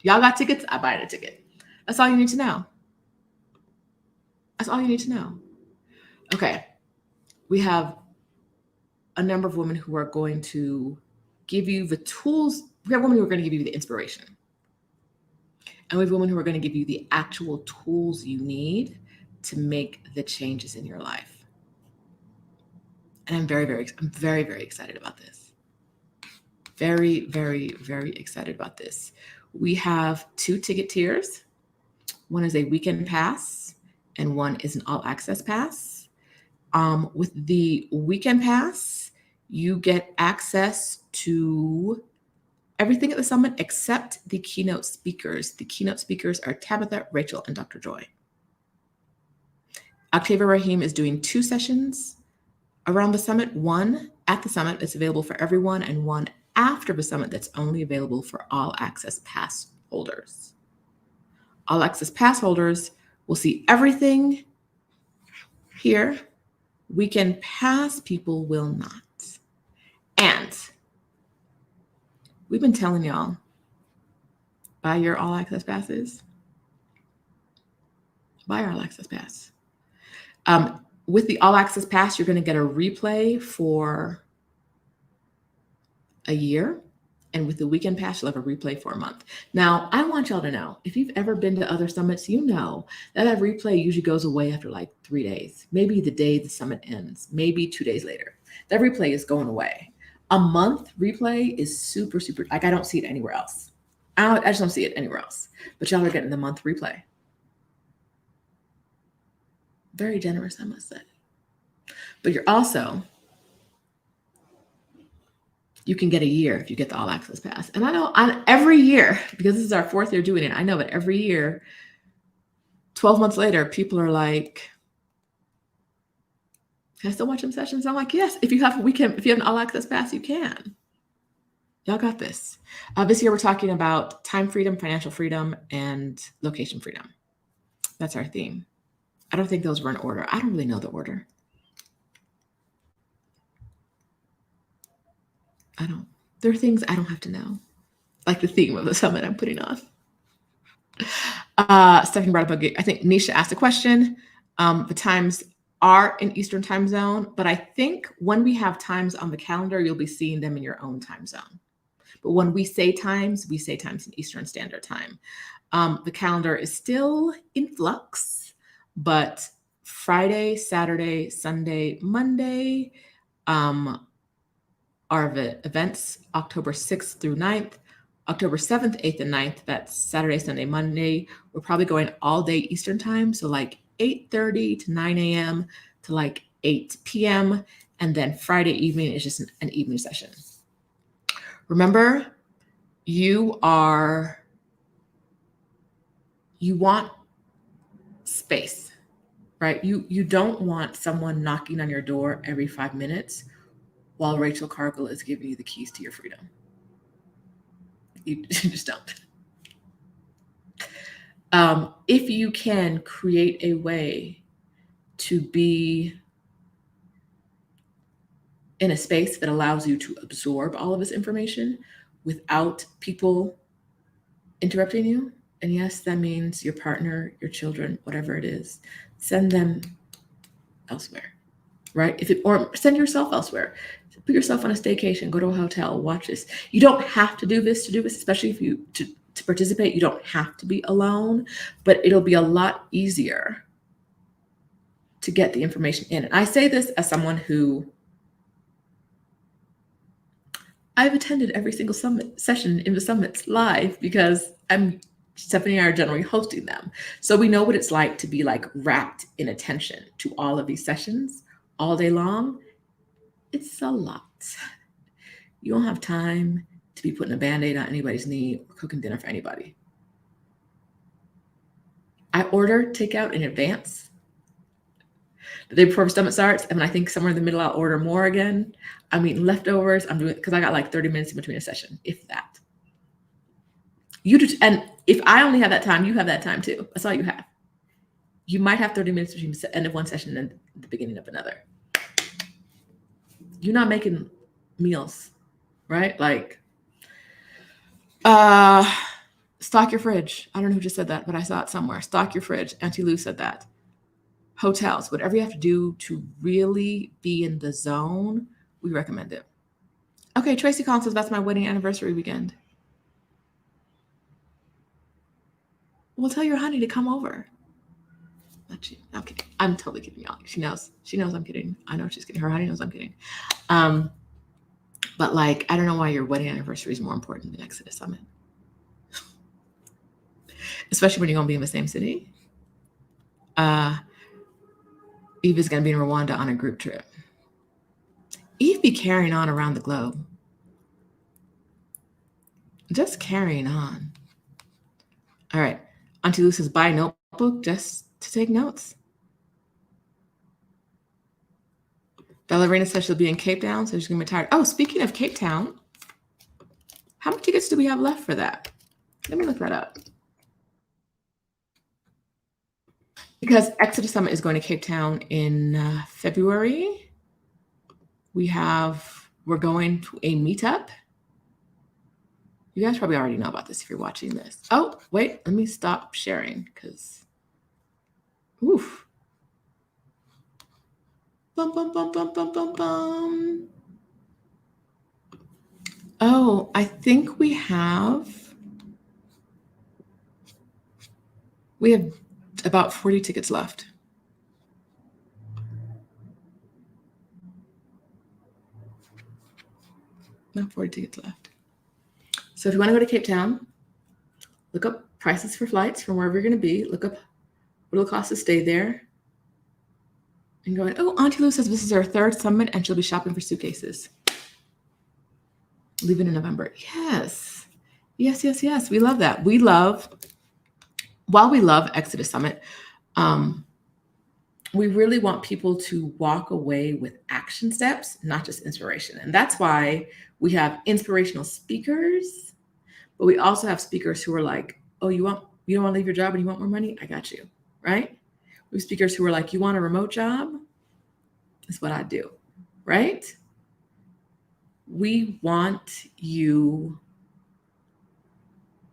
Y'all got tickets? I buy the ticket. That's all you need to know. That's all you need to know. Okay. We have a number of women who are going to give you the tools. We have women who are going to give you the inspiration. And we have women who are going to give you the actual tools you need to make the changes in your life. And I'm very, very excited about this. Very, very, very excited about this. We have 2 ticket tiers. One is a weekend pass and one is an all access pass. With the weekend pass, you get access to everything at the summit except the keynote speakers. The keynote speakers are Tabitha, Rachel, and Dr. Joy. Octavia Rahim is doing 2 sessions around the summit. One at the summit that's available for everyone, and one after the summit that's only available for all access pass holders. All access pass holders will see everything here. Weekend pass people will not. And we've been telling y'all, buy your all access passes. Buy your all access pass. With the all access pass, you're going to get a replay for a year. And with the weekend pass, you'll have a replay for a month. Now, I want y'all to know, if you've ever been to other summits, you know that replay usually goes away after like 3 days, maybe the day the summit ends, maybe 2 days later. That replay is going away. A month replay is super, like I don't see it anywhere else. I just don't see it anywhere else. But y'all are getting the month replay. Very generous, I must say. But you're also, you can get a year if you get the all access pass. And I know every year, because this is our 4th year doing it, I know that every year, 12 months later, people are like, can I still watch them sessions? I'm like, yes, if you have an all access pass, you can. Y'all got this. This year, we're talking about time freedom, financial freedom, and location freedom. That's our theme. I don't think those were in order. I don't really know the order. There are things I don't have to know, like the theme of the summit I'm putting on. Stephanie brought up I think Nisha asked a question. The times are in Eastern time zone, but I think when we have times on the calendar, you'll be seeing them in your own time zone. But when we say times in Eastern Standard Time. The calendar is still in flux, but Friday, Saturday, Sunday, Monday are the events October 6th through 9th. October 7th, 8th, and 9th, that's Saturday, Sunday, Monday. We're probably going all day Eastern time. So like 8:30 to 9 a.m. to like 8 p.m. And then Friday evening is just an evening session. Remember, you want space, right? You don't want someone knocking on your door every 5 minutes while Rachel Cargill is giving you the keys to your freedom. You just don't. If you can create a way to be in a space that allows you to absorb all of this information without people interrupting you, and yes, that means your partner, your children, whatever it is, send them elsewhere, right? Or send yourself elsewhere. Put yourself on a staycation, go to a hotel, watch this. You don't have to do this, especially if you to participate. You don't have to be alone, but it'll be a lot easier to get the information in. And I say this as someone who I've attended every single summit session in the summits live because Stephanie and I are generally hosting them. So we know what it's like to be like wrapped in attention to all of these sessions all day long. It's a lot. You don't have time to be putting a Band-Aid on anybody's knee or cooking dinner for anybody. I order takeout in advance the day before the summit starts, and when I think somewhere in the middle I'll order more again. I'm eating leftovers. I'm doing it because I got like 30 minutes in between a session, if that. You do, and if I only have that time, you have that time too. That's all you have. You might have 30 minutes between the end of one session and the beginning of another. You're not making meals, right? Like, stock your fridge. I don't know who just said that, but I saw it somewhere. Stock your fridge. Auntie Lou said that. Hotels, whatever you have to do to really be in the zone, we recommend it. Okay, Tracy Collins says that's my wedding anniversary weekend. Well, tell your honey to come over. I'm kidding. I'm totally kidding, y'all. She knows I'm kidding. I know she's kidding. Her honey knows I'm kidding. But like, I don't know why your wedding anniversary is more important than Exodus Summit. Especially when you're gonna be in the same city. Eve is gonna be in Rwanda on a group trip. Eve be carrying on around the globe. Just carrying on. All right. Auntie Lou says buy a notebook just to take notes. Ballerina says she'll be in Cape Town, so she's gonna be tired. Oh, speaking of Cape Town, how many tickets do we have left for that? Let me look that up. Because Exodus Summit is going to Cape Town in February. We're going to a meetup. You guys probably already know about this if you're watching this. Oh, wait, let me stop sharing because, oof. Bum, bum, bum, bum, bum, bum, bum. Oh, I think we have about 40 tickets left. Not 40 tickets left. So if you want to go to Cape Town, look up prices for flights from wherever you're going to be. Look up what it'll cost to stay there. And going, oh, Auntie Lou says this is her third summit and she'll be shopping for suitcases. Leaving in November. Yes. We love that. While we love Exodus Summit, we really want people to walk away with action steps, not just inspiration. And that's why we have inspirational speakers, but we also have speakers who are like, oh, you don't want to leave your job and you want more money? I got you, right? We have speakers who are like, you want a remote job? That's what I do, right? We want you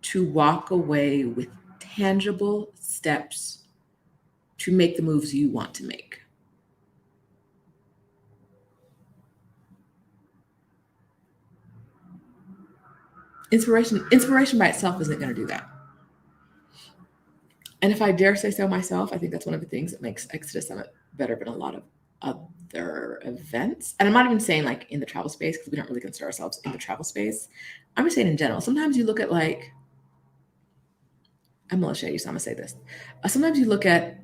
to walk away with tangible steps to make the moves you want to make. Inspiration by itself isn't going to do that. And if I dare say so myself, I think that's one of the things that makes Exodus Summit better than a lot of other events. And I'm not even saying like in the travel space, because we don't really consider ourselves in the travel space. I'm just saying in general. Sometimes you look at like, I'm gonna show you, so I'm gonna say this. Sometimes you look at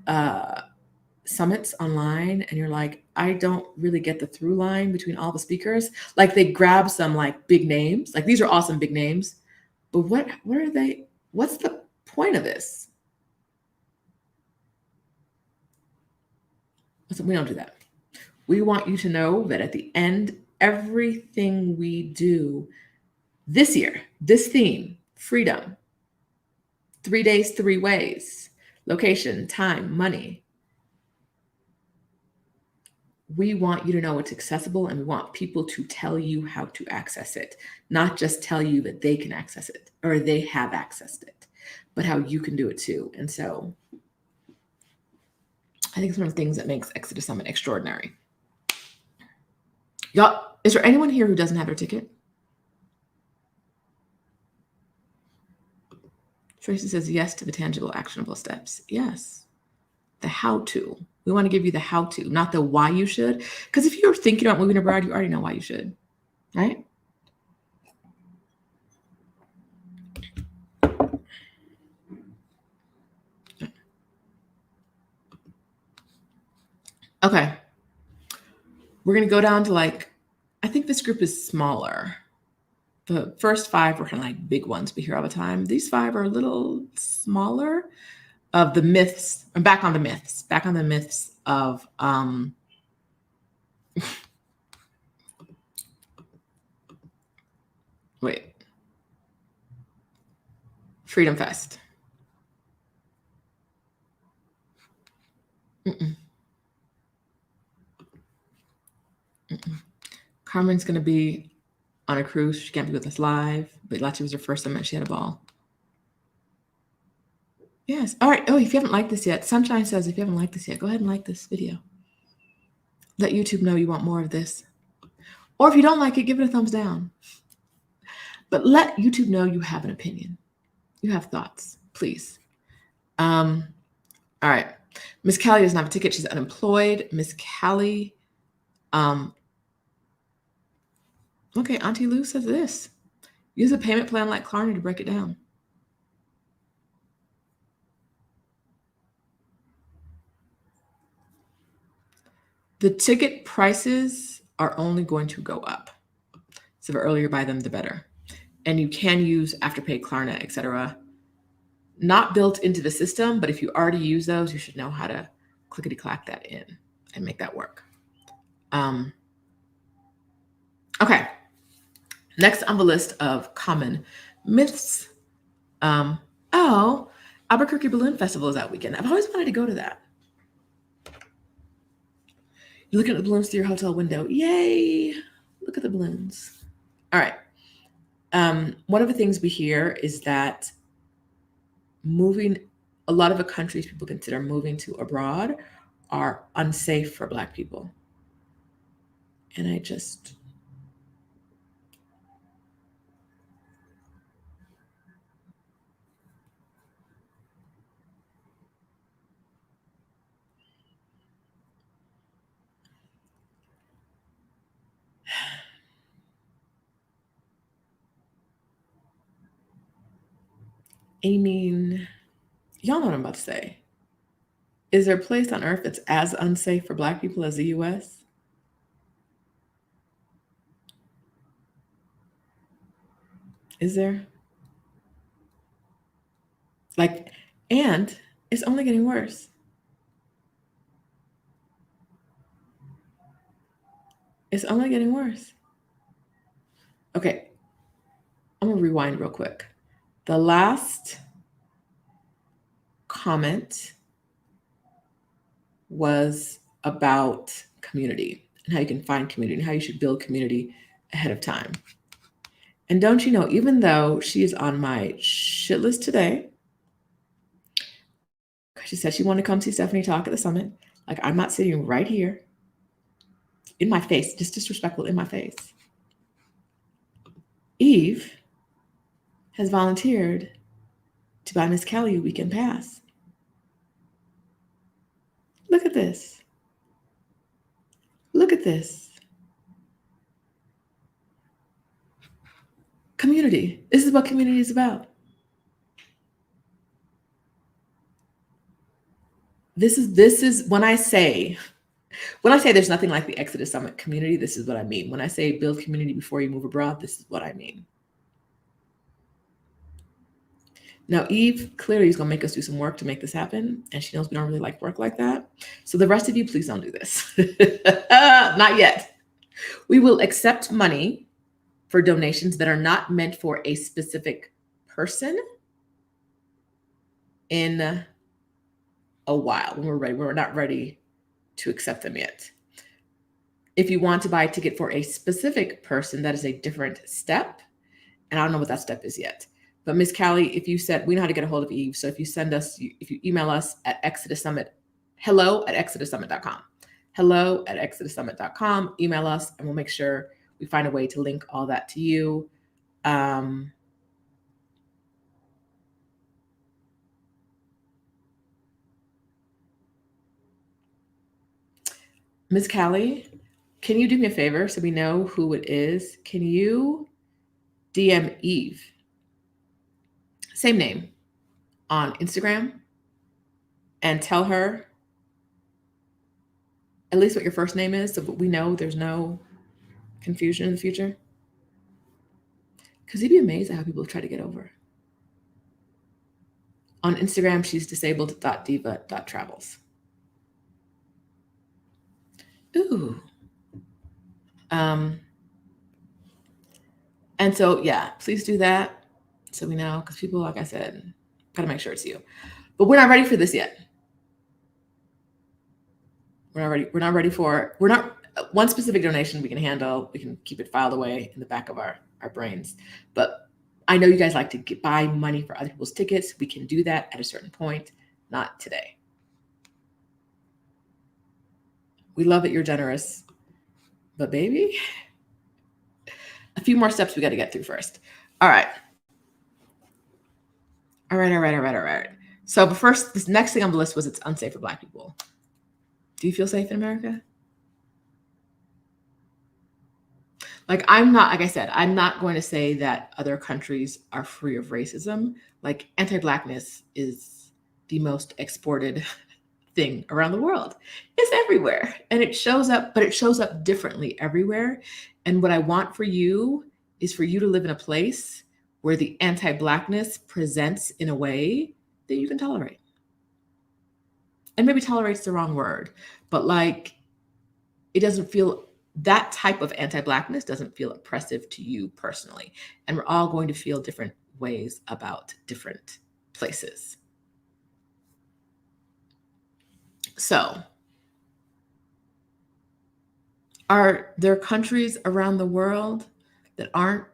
summits online and you're like, I don't really get the through line between all the speakers. Like they grab some like big names, like these are awesome big names, but what are they? What's the point of this? We don't do that. We want you to know that at the end, everything we do this year, this theme, freedom, 3 days, 3 ways, location, time, money. We want you to know it's accessible, and we want people to tell you how to access it, not just tell you that they can access it or they have accessed it, but how you can do it too. And so I think it's one of the things that makes Exodus Summit extraordinary. Y'all, is there anyone here who doesn't have their ticket? Tracy says yes to the tangible, actionable steps. Yes. The how to. We want to give you the how to, not the why you should. Because if you're thinking about moving abroad, you already know why you should, right? Okay. We're going to go down to like, I think this group is smaller. The first 5 were kind of like big ones we hear all the time. These 5 are a little smaller of the myths. I'm back on the myths of wait. Freedom Fest. Mm-mm. Mm-mm. Carmen's going to be on a cruise. She can't be with us live, but Lachi was her first time and she had a ball. Yes. All right. Oh, if you haven't liked this yet, Sunshine says, if you haven't liked this yet, go ahead and like this video. Let YouTube know you want more of this. Or if you don't like it, give it a thumbs down. But let YouTube know you have an opinion. You have thoughts, please. All right. Miss Callie doesn't have a ticket. She's unemployed. Miss Callie. Okay, Auntie Lou says this. Use a payment plan like Klarna to break it down. The ticket prices are only going to go up. So the earlier you buy them, the better. And you can use Afterpay, Klarna, etc. Not built into the system, but if you already use those, you should know how to clickety-clack that in and make that work. Okay. Next on the list of common myths. Albuquerque Balloon Festival is that weekend. I've always wanted to go to that. You're looking at the balloons through your hotel window. Yay! Look at the balloons. All right. One of the things we hear is that a lot of the countries people consider moving to abroad are unsafe for Black people. And I just... I mean, y'all know what I'm about to say. Is there a place on earth that's as unsafe for Black people as the US? Is there? Like, and it's only getting worse. It's only getting worse. Okay, I'm gonna rewind real quick. The last comment was about community and how you can find community and how you should build community ahead of time. And don't you know, even though she is on my shit list today, she said she wanted to come see Stephanie talk at the summit. Like, I'm not sitting right here in my face, just disrespectful in my face. Eve has volunteered to buy Miss Kelly a weekend pass. Look at this. Look at this. Community. This is what community is about. This is when I say there's nothing like the Exodus Summit community, this is what I mean. When I say build community before you move abroad, this is what I mean. Now, Eve clearly is going to make us do some work to make this happen, and she knows we don't really like work like that. So the rest of you, please don't do this. Not yet. We will accept money for donations that are not meant for a specific person in a while when we're ready. We're not ready to accept them yet. If you want to buy a ticket for a specific person, that is a different step. And I don't know what that step is yet. But Miss Callie, if you said, we know how to get a hold of Eve. So if you email us at Exodus Summit, hello@exodussummit.com. hello@exodussummit.com. Email us and we'll make sure we find a way to link all that to you. Miss Callie, can you do me a favor so we know who it is? Can you DM Eve, same name, on Instagram, and tell her at least what your first name is so we know there's no confusion in the future? Because you'd be amazed at how people try to get over. On Instagram, she's disabled.diva.travels. Ooh. And so, yeah, please do that so we know, because people, like I said, got to make sure it's you. But we're not ready for this yet. We're not ready for one specific donation we can handle. We can keep it filed away in the back of our brains. But I know you guys like to buy money for other people's tickets. We can do that at a certain point, not today. We love that you're generous, but baby, a few more steps we got to get through first. All right. So, but first, this next thing on the list was it's unsafe for Black people. Do you feel safe in America? Like, like I said, I'm not going to say that other countries are free of racism. Like, anti-Blackness is the most exported thing around the world. It's everywhere. And it shows up, but it shows up differently everywhere. And what I want for you is for you to live in a place where the anti-Blackness presents in a way that you can tolerate. And maybe tolerate's the wrong word, but like, it doesn't feel, that type of anti-Blackness doesn't feel oppressive to you personally. And we're all going to feel different ways about different places. So, are there countries around the world that aren't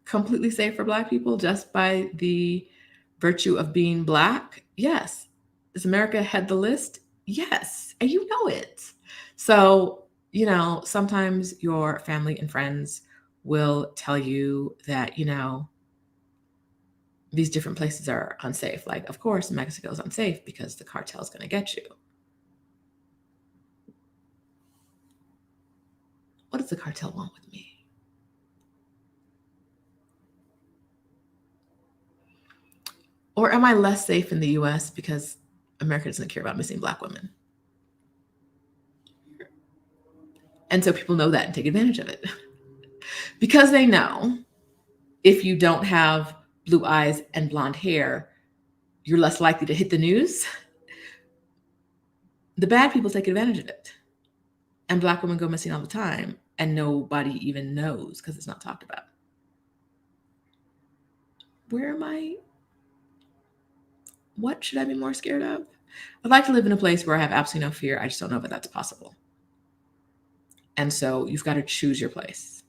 completely safe for Black people just by the virtue of being Black? Yes. Does America head the list? Yes. And you know it. So, sometimes your family and friends will tell you that, these different places are unsafe. Like, of course, Mexico is unsafe because the cartel is going to get you. What does the cartel want with me? Or am I less safe in the US because America doesn't care about missing Black women? And so people know that and take advantage of it. Because they know if you don't have blue eyes and blonde hair, you're less likely to hit the news. The bad people take advantage of it. And Black women go missing all the time and nobody even knows because it's not talked about. Where am I? What should I be more scared of? I'd like to live in a place where I have absolutely no fear. I just don't know if that's possible. And so you've got to choose your place.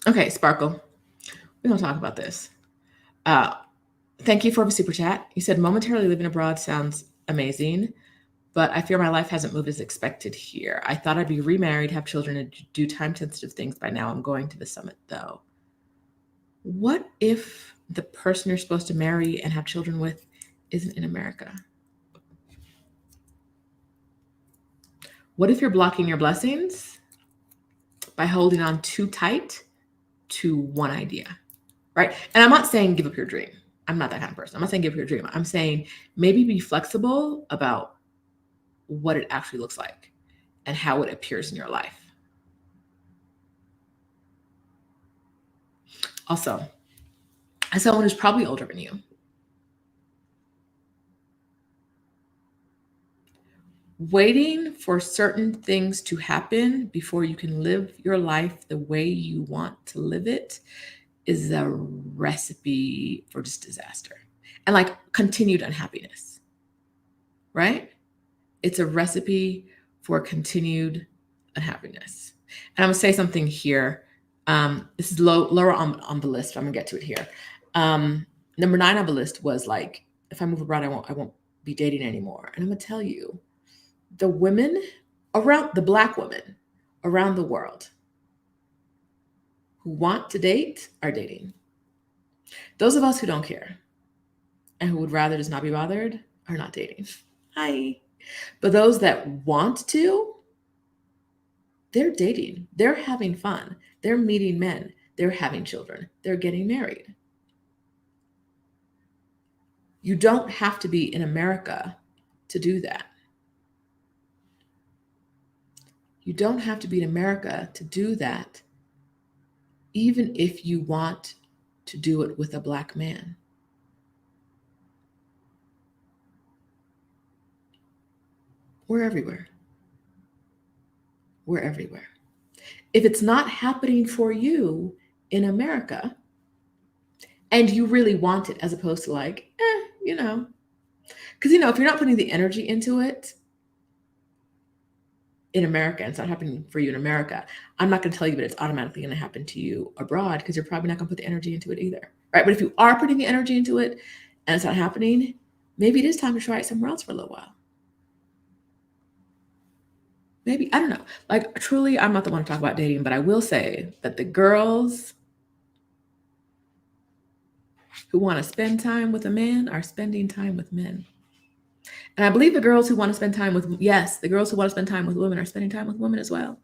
Okay, Sparkle, we're going to talk about this. Thank you for the super chat. You said momentarily living abroad sounds amazing, but I fear my life hasn't moved as expected here. I thought I'd be remarried, have children, and do time sensitive things by now. I'm going to the summit though. What if the person you're supposed to marry and have children with isn't in America? What if you're blocking your blessings by holding on too tight to one idea, right? And I'm not saying give up your dream. I'm not that kind of person. I'm not saying give up your dream. I'm saying maybe be flexible about what it actually looks like and how it appears in your life. Also, as someone who's probably older than you, waiting for certain things to happen before you can live your life the way you want to live it is a recipe for just disaster and like continued unhappiness, right? It's a recipe for continued unhappiness. And I'm gonna say something here. This is lower on the list. I'm gonna get to it here. Number 9 on the list was like, if I move abroad, I won't be dating anymore. And I'm gonna tell you, the women around, the Black women around the world who want to date are dating. Those of us who don't care and who would rather just not be bothered are not dating. Hi. But those that want to, they're dating. They're having fun. They're meeting men. They're having children. They're getting married. You don't have to be in America to do that. You don't have to be in America to do that, even if you want to do it with a Black man. We're everywhere. We're everywhere. If it's not happening for you in America and you really want it, as opposed to like, because if you're not putting the energy into it in America and it's not happening for you in America, I'm not going to tell you that it's automatically going to happen to you abroad because you're probably not going to put the energy into it either, right? But if you are putting the energy into it and it's not happening, maybe it is time to try it somewhere else for a little while. Maybe, I don't know. Like, truly, I'm not the one to talk about dating, but I will say that the girls who want to spend time with a man are spending time with men. And I believe the girls who want to spend time with, yes, the girls who want to spend time with women are spending time with women as well.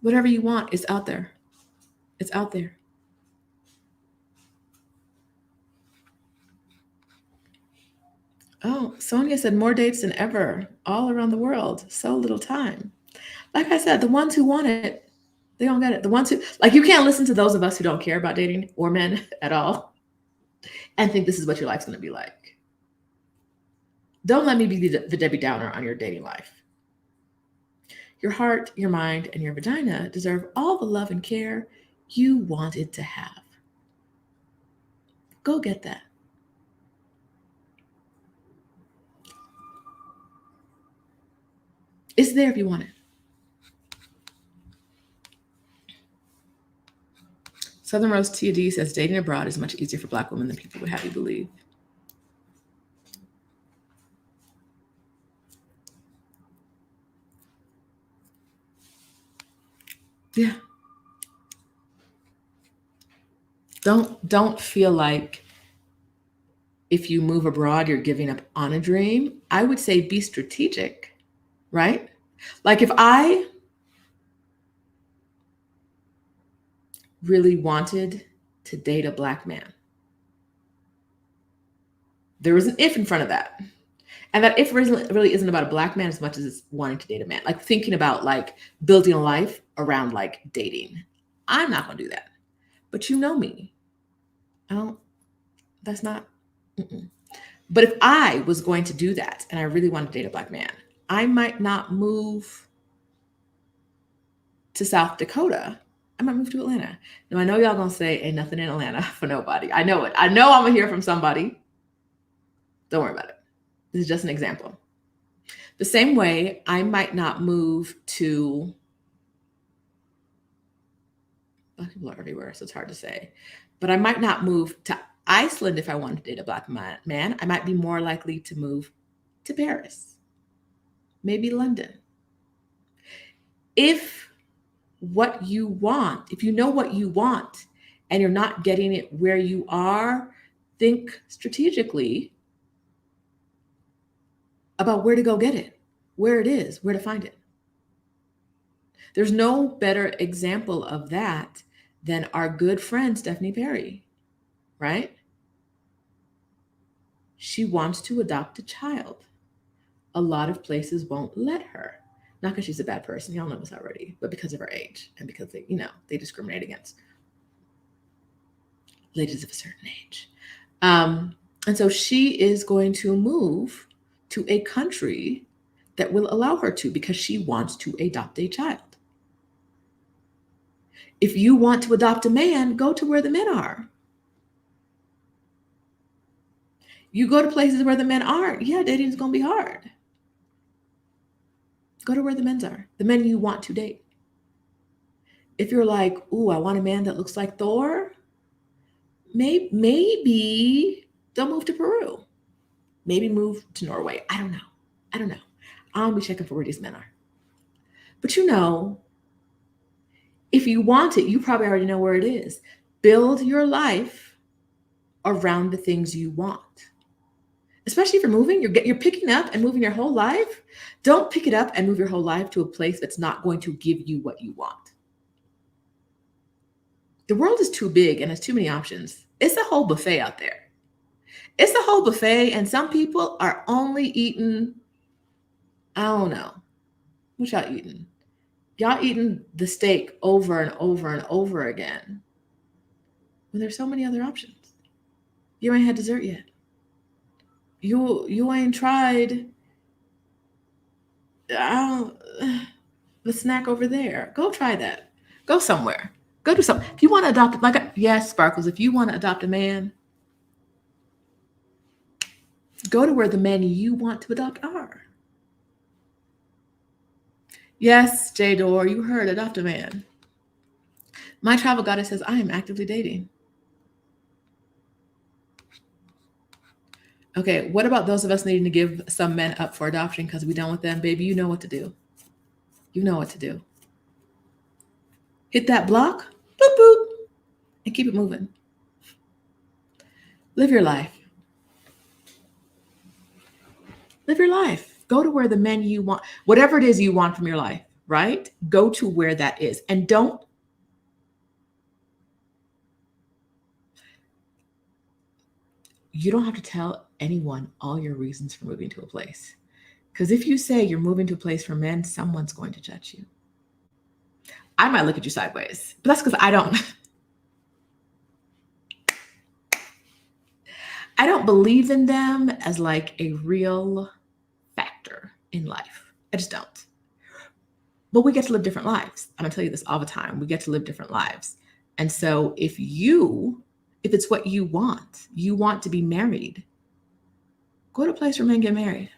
Whatever you want is out there. It's out there. Oh, Sonia said more dates than ever, all around the world. So little time. Like I said, the ones who want it, they don't get it. The ones who, like, you can't listen to those of us who don't care about dating or men at all and think this is what your life's going to be like. Don't let me be the Debbie Downer on your dating life. Your heart, your mind, and your vagina deserve all the love and care you wanted to have. Go get that. It's there if you want it. Southern Rose Tia D says dating abroad is much easier for Black women than people would have you believe. Yeah. Don't feel like if you move abroad, you're giving up on a dream. I would say be strategic, right? Like if I really wanted to date a Black man, there was an if in front of that. And that if really isn't about a Black man as much as it's wanting to date a man. Like thinking about like building a life around like dating. I'm not going to do that. But you know me. That's not. Mm-mm. But if I was going to do that and I really wanted to date a Black man, I might not move to South Dakota I might move to Atlanta. Now, I know y'all gonna say ain't nothing in Atlanta for nobody. I know it. I know I'm gonna hear from somebody. Don't worry about it. This is just an example. The same way I might not move to, Black people are everywhere, so it's hard to say, but I might not move to Iceland if I wanted to date a Black man. I might be more likely to move to Paris, maybe London. If you know what you want and you're not getting it where you are, think strategically about where to go get it, where it is, where to find it. There's no better example of that than our good friend Stephanie Perry, right? She wants to adopt a child. A lot of places won't let her. Not because she's a bad person, y'all know this already, but because of her age and because they discriminate against ladies of a certain age. And so she is going to move to a country that will allow her to because she wants to adopt a child. If you want to adopt a man, go to where the men are. You go to places where the men aren't, yeah, dating is going to be hard. Go to where the men are, the men you want to date. If you're like, ooh, I want a man that looks like Thor, maybe don't move to Peru. Maybe move to Norway. I don't know. I'll be checking for where these men are. But if you want it, you probably already know where it is. Build your life around the things you want. Especially if you're moving, you're picking up and moving your whole life. Don't pick it up and move your whole life to a place that's not going to give you what you want. The world is too big and has too many options. It's a whole buffet out there. It's a whole buffet, and some people are only eating, I don't know. What y'all eating? Y'all eating the steak over and over and over again when there's so many other options. You ain't had dessert yet. You ain't tried the snack over there. Go try that. Go somewhere. Go do something. If you want to adopt, yes, Sparkles, if you want to adopt a man, go to where the men you want to adopt are. Yes, J-Dor, you heard, adopt a man. My travel goddess says, I am actively dating. Okay, what about those of us needing to give some men up for adoption because we're done with them? Baby, you know what to do. You know what to do. Hit that block, boop, boop, and keep it moving. Live your life. Live your life. Go to where the men you want, whatever it is you want from your life, right? Go to where that is. And you don't have to tell anyone all your reasons for moving to a place. Because if you say you're moving to a place for men, someone's going to judge you. I might look at you sideways, but that's because I don't believe in them as like a real factor in life. I just don't. But we get to live different lives. I'm gonna tell you this all the time. We get to live different lives. And so if it's what you want to be married, go to a place where men get married.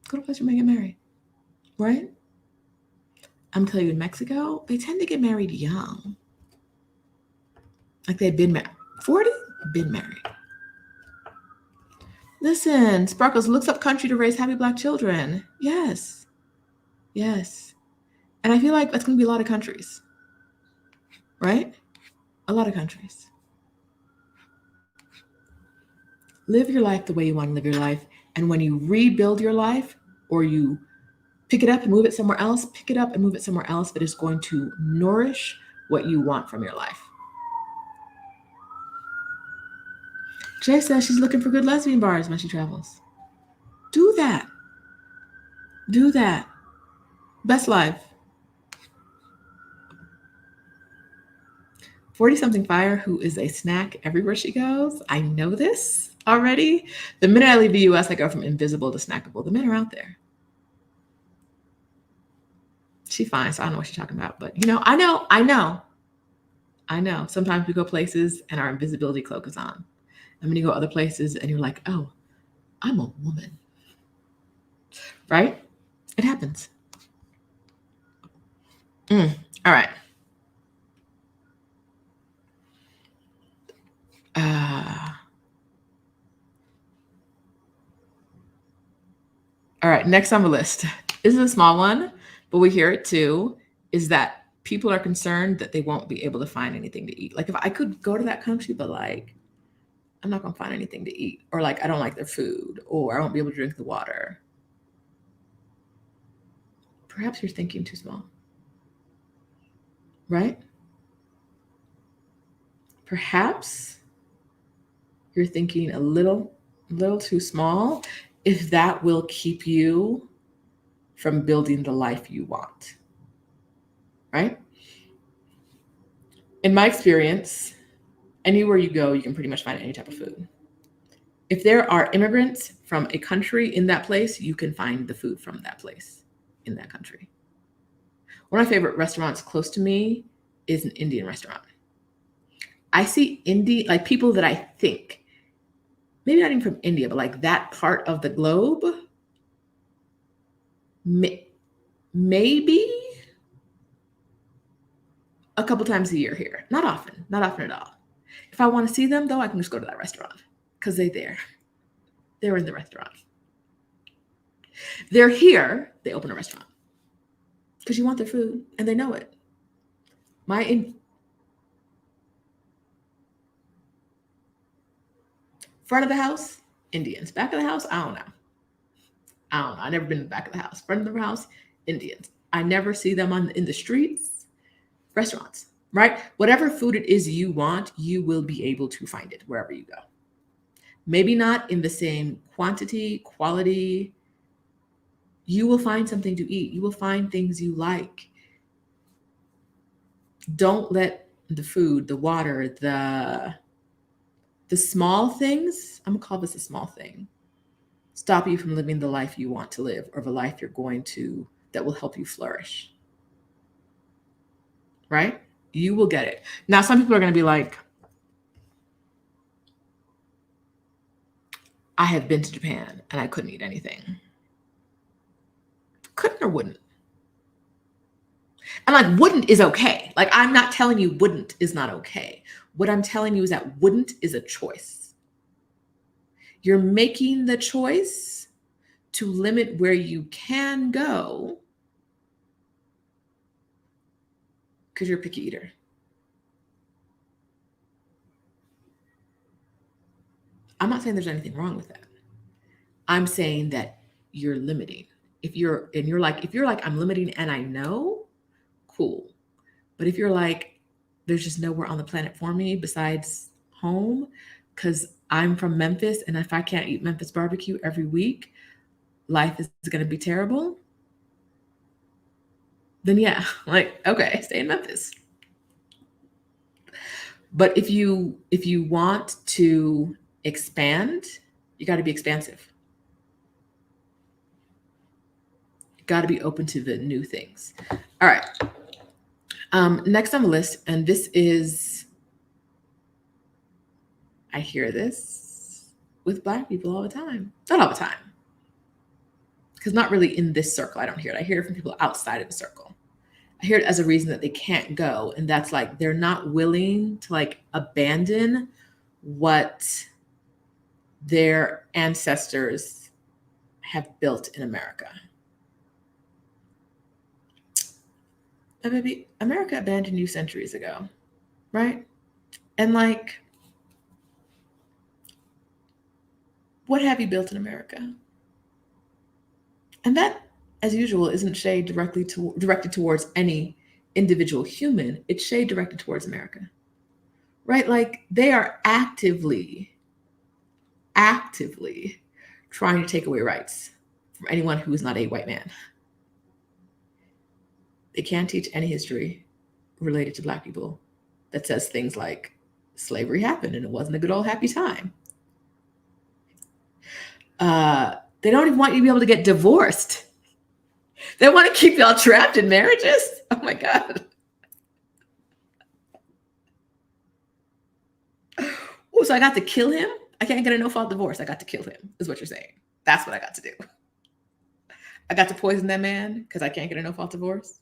Go to a place where men get married, right? I'm telling you, in Mexico, they tend to get married young. Like they've been married. 40, been married. Listen, Sparkles looks up country to raise happy Black children. Yes. And I feel like that's going to be a lot of countries, right? A lot of countries. Live your life the way you want to live your life. And when you rebuild your life or you pick it up and move it somewhere else, pick it up and move it somewhere else that is going to nourish what you want from your life. Jay says she's looking for good lesbian bars when she travels. Do that. Best life. 40-something fire who is a snack everywhere she goes. I know this already. The minute I leave the US, I go from invisible to snackable. The men are out there. She's fine, so I don't know what she's talking about. But I know. Sometimes we go places and our invisibility cloak is on. And when you go other places and you're like, oh, I'm a woman. Right? It happens. All right. All right. Next on the list. This is a small one, but we hear it too, is that people are concerned that they won't be able to find anything to eat. Like if I could go to that country, but like I'm not gonna find anything to eat, or like I don't like their food, or I won't be able to drink the water. Perhaps you're thinking too small, right? Perhaps you're thinking a little too small if that will keep you from building the life you want, right? In my experience, anywhere you go, you can pretty much find any type of food. If there are immigrants from a country in that place, you can find the food from that place in that country. One of my favorite restaurants close to me is an Indian restaurant. I see like people that I think, maybe not even from India, but like that part of the globe, maybe a couple times a year here. Not often at all. If I want to see them though, I can just go to that restaurant because they're there. They're in the restaurant. They're here, they open a restaurant because you want their food and they know it. Front of the house, Indians. Back of the house, I don't know. I've never been in the back of the house. Front of the house, Indians. I never see them in the streets. Restaurants, right? Whatever food it is you want, you will be able to find it wherever you go. Maybe not in the same quantity, quality. You will find something to eat. You will find things you like. Don't let the food, the water, the small things, I'm gonna call this a small thing, stop you from living the life you want to live, or the life that will help you flourish. Right? You will get it. Now, some people are going to be like, I have been to Japan and I couldn't eat anything. Couldn't or wouldn't? And like, wouldn't is okay. Like, I'm not telling you wouldn't is not okay. What I'm telling you is that wouldn't is a choice. You're making the choice to limit where you can go because you're a picky eater. I'm not saying there's anything wrong with that. I'm saying that you're limiting. If you're like, I'm limiting and I know, cool. But if you're like, there's just nowhere on the planet for me besides home, because I'm from Memphis, and if I can't eat Memphis barbecue every week, life is going to be terrible. Then yeah, like, okay, stay in Memphis. But if you want to expand, you got to be expansive. You got to be open to the new things. All right. Next on the list, and this is, I hear this with Black people all the time. Not all the time, because not really in this circle. I don't hear it. I hear it from people outside of the circle. I hear it as a reason that they can't go, and that's like they're not willing to like abandon what their ancestors have built in America. And maybe America abandoned you centuries ago, right? And like, what have you built in America? And that, as usual, isn't shade directed towards any individual human. It's shade directed towards America, right? Like they are actively trying to take away rights from anyone who is not a white man. They can't teach any history related to Black people that says things like slavery happened and it wasn't a good old happy time. They don't even want you to be able to get divorced They want to keep y'all trapped in marriages? Oh my God. Oh, so I got to kill him? I can't get a no-fault divorce. I got to kill him, is what you're saying. That's what I got to do. I got to poison that man because I can't get a no-fault divorce?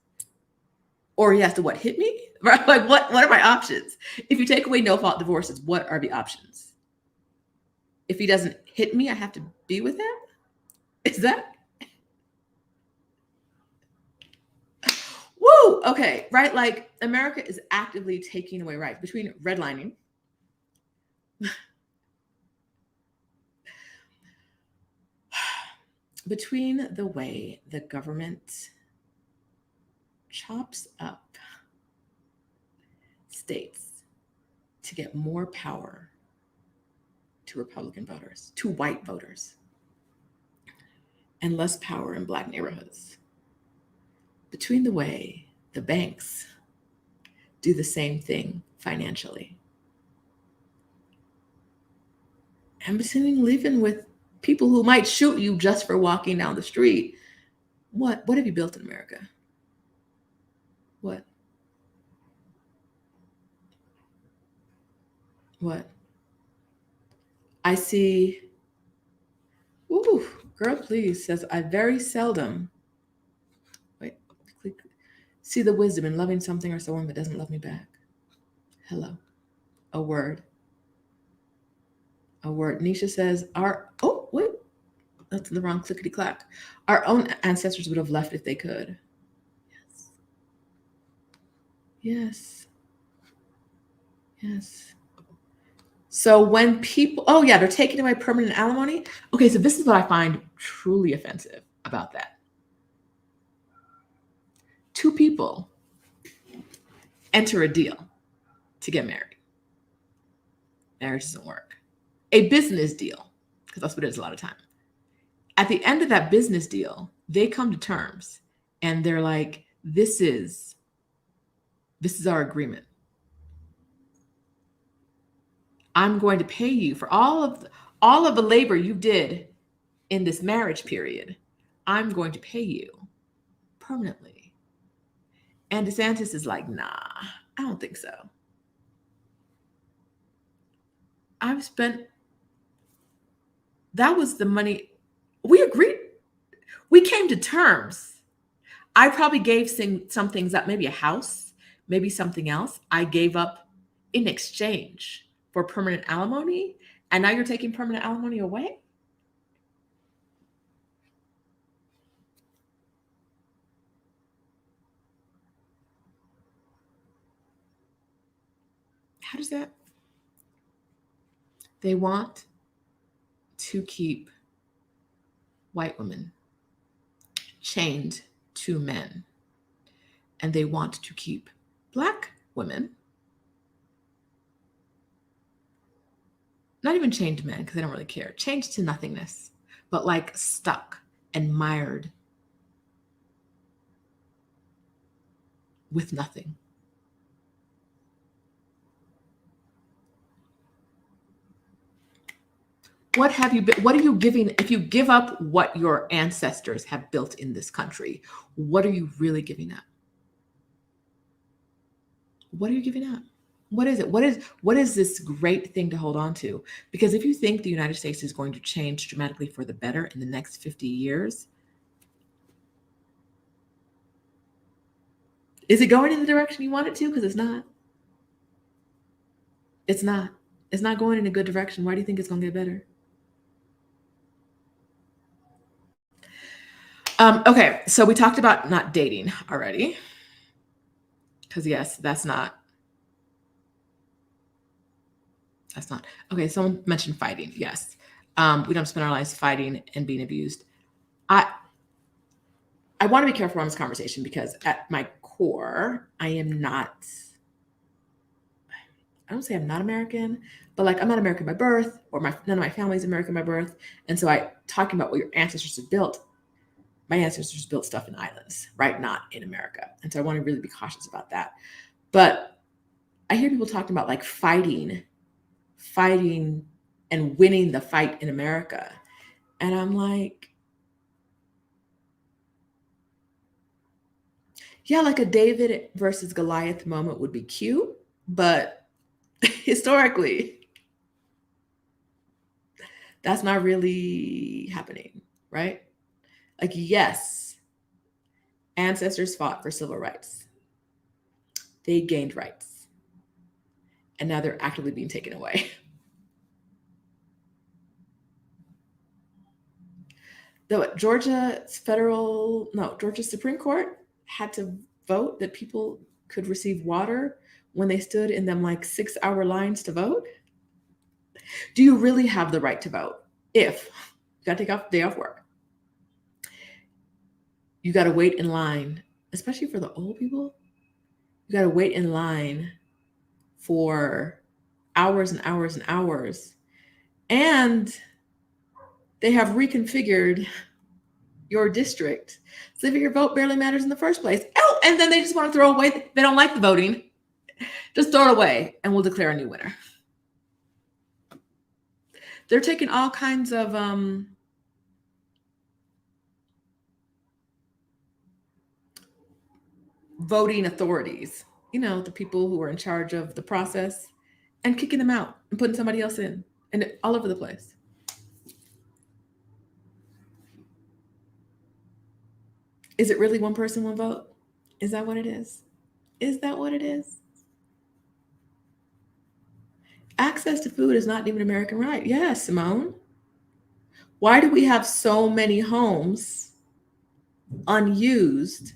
Or he has to what, hit me? Right? Like what are my options? If you take away no-fault divorces, what are the options? If he doesn't hit me, I have to be with him? Is that? Woo! Okay, right? Like America is actively taking away rights between redlining. Between the way the government chops up states to get more power to Republican voters, to white voters, and less power in Black neighborhoods. Between the way the banks do the same thing financially. And between living with people who might shoot you just for walking down the street. What have you built in America? What? I see, ooh, girl, please, says I very seldom, see the wisdom in loving something or someone that doesn't love me back. Hello. A word. Nisha says, that's the wrong clickety clack. Our own ancestors would have left if they could. Yes. So when people, they're taking away permanent alimony. Okay, so this is what I find truly offensive about that. Two people enter a deal to get married. Marriage doesn't work. A business deal, because that's what it is a lot of time. At the end of that business deal, they come to terms and they're like, this is our agreement. I'm going to pay you for all of the labor you did in this marriage period. I'm going to pay you permanently. And DeSantis is like, nah, I don't think so. That was the money. We agreed. We came to terms. I probably gave some things up, maybe a house, maybe something else. I gave up in exchange for permanent alimony. And now you're taking permanent alimony away? How does that? They want to keep white women chained to men. And they want to keep Black women, not even chained to men because they don't really care, chained to nothingness, but like stuck and mired with nothing. What are you giving? If you give up what your ancestors have built in this country, what are you really giving up? What are you giving up? What is it? What is this great thing to hold on to? Because if you think the United States is going to change dramatically for the better in the next 50 years, is it going in the direction you want it to? Because it's not. It's not. It's not going in a good direction. Why do you think it's going to get better? Okay, so we talked about not dating already. Because yes, that's not. Okay, someone mentioned fighting. Yes. We don't spend our lives fighting and being abused. I want to be careful on this conversation because at my core, I don't say I'm not American, but like I'm not American by birth, or none of my family is American by birth. And so talking about what your ancestors have built, my ancestors built stuff in islands, right? Not in America. And so I want to really be cautious about that. But I hear people talking about like fighting and winning the fight in America. And I'm like, Yeah, like a David versus Goliath moment would be cute, but historically, that's not really happening, right? Like, yes, ancestors fought for civil rights, they gained rights, and now they're actively being taken away. The Georgia Supreme Court had to vote that people could receive water when they stood in them like 6 hour lines to vote. Do you really have the right to vote if you got to take off the day off work? You got to wait in line, especially for the old people. You got to wait in line for hours and hours and hours. And they have reconfigured your district so that your vote barely matters in the first place. Oh, and then they just want to throw away, they don't like the voting. Just throw it away and we'll declare a new winner. They're taking all kinds of voting authorities, the people who are in charge of the process, and kicking them out and putting somebody else in, and all over the place. Is it really one person, one vote? Is that what it is? Is that what it is? Access to food is not even an American right. Yes, Simone. Why do we have so many homes unused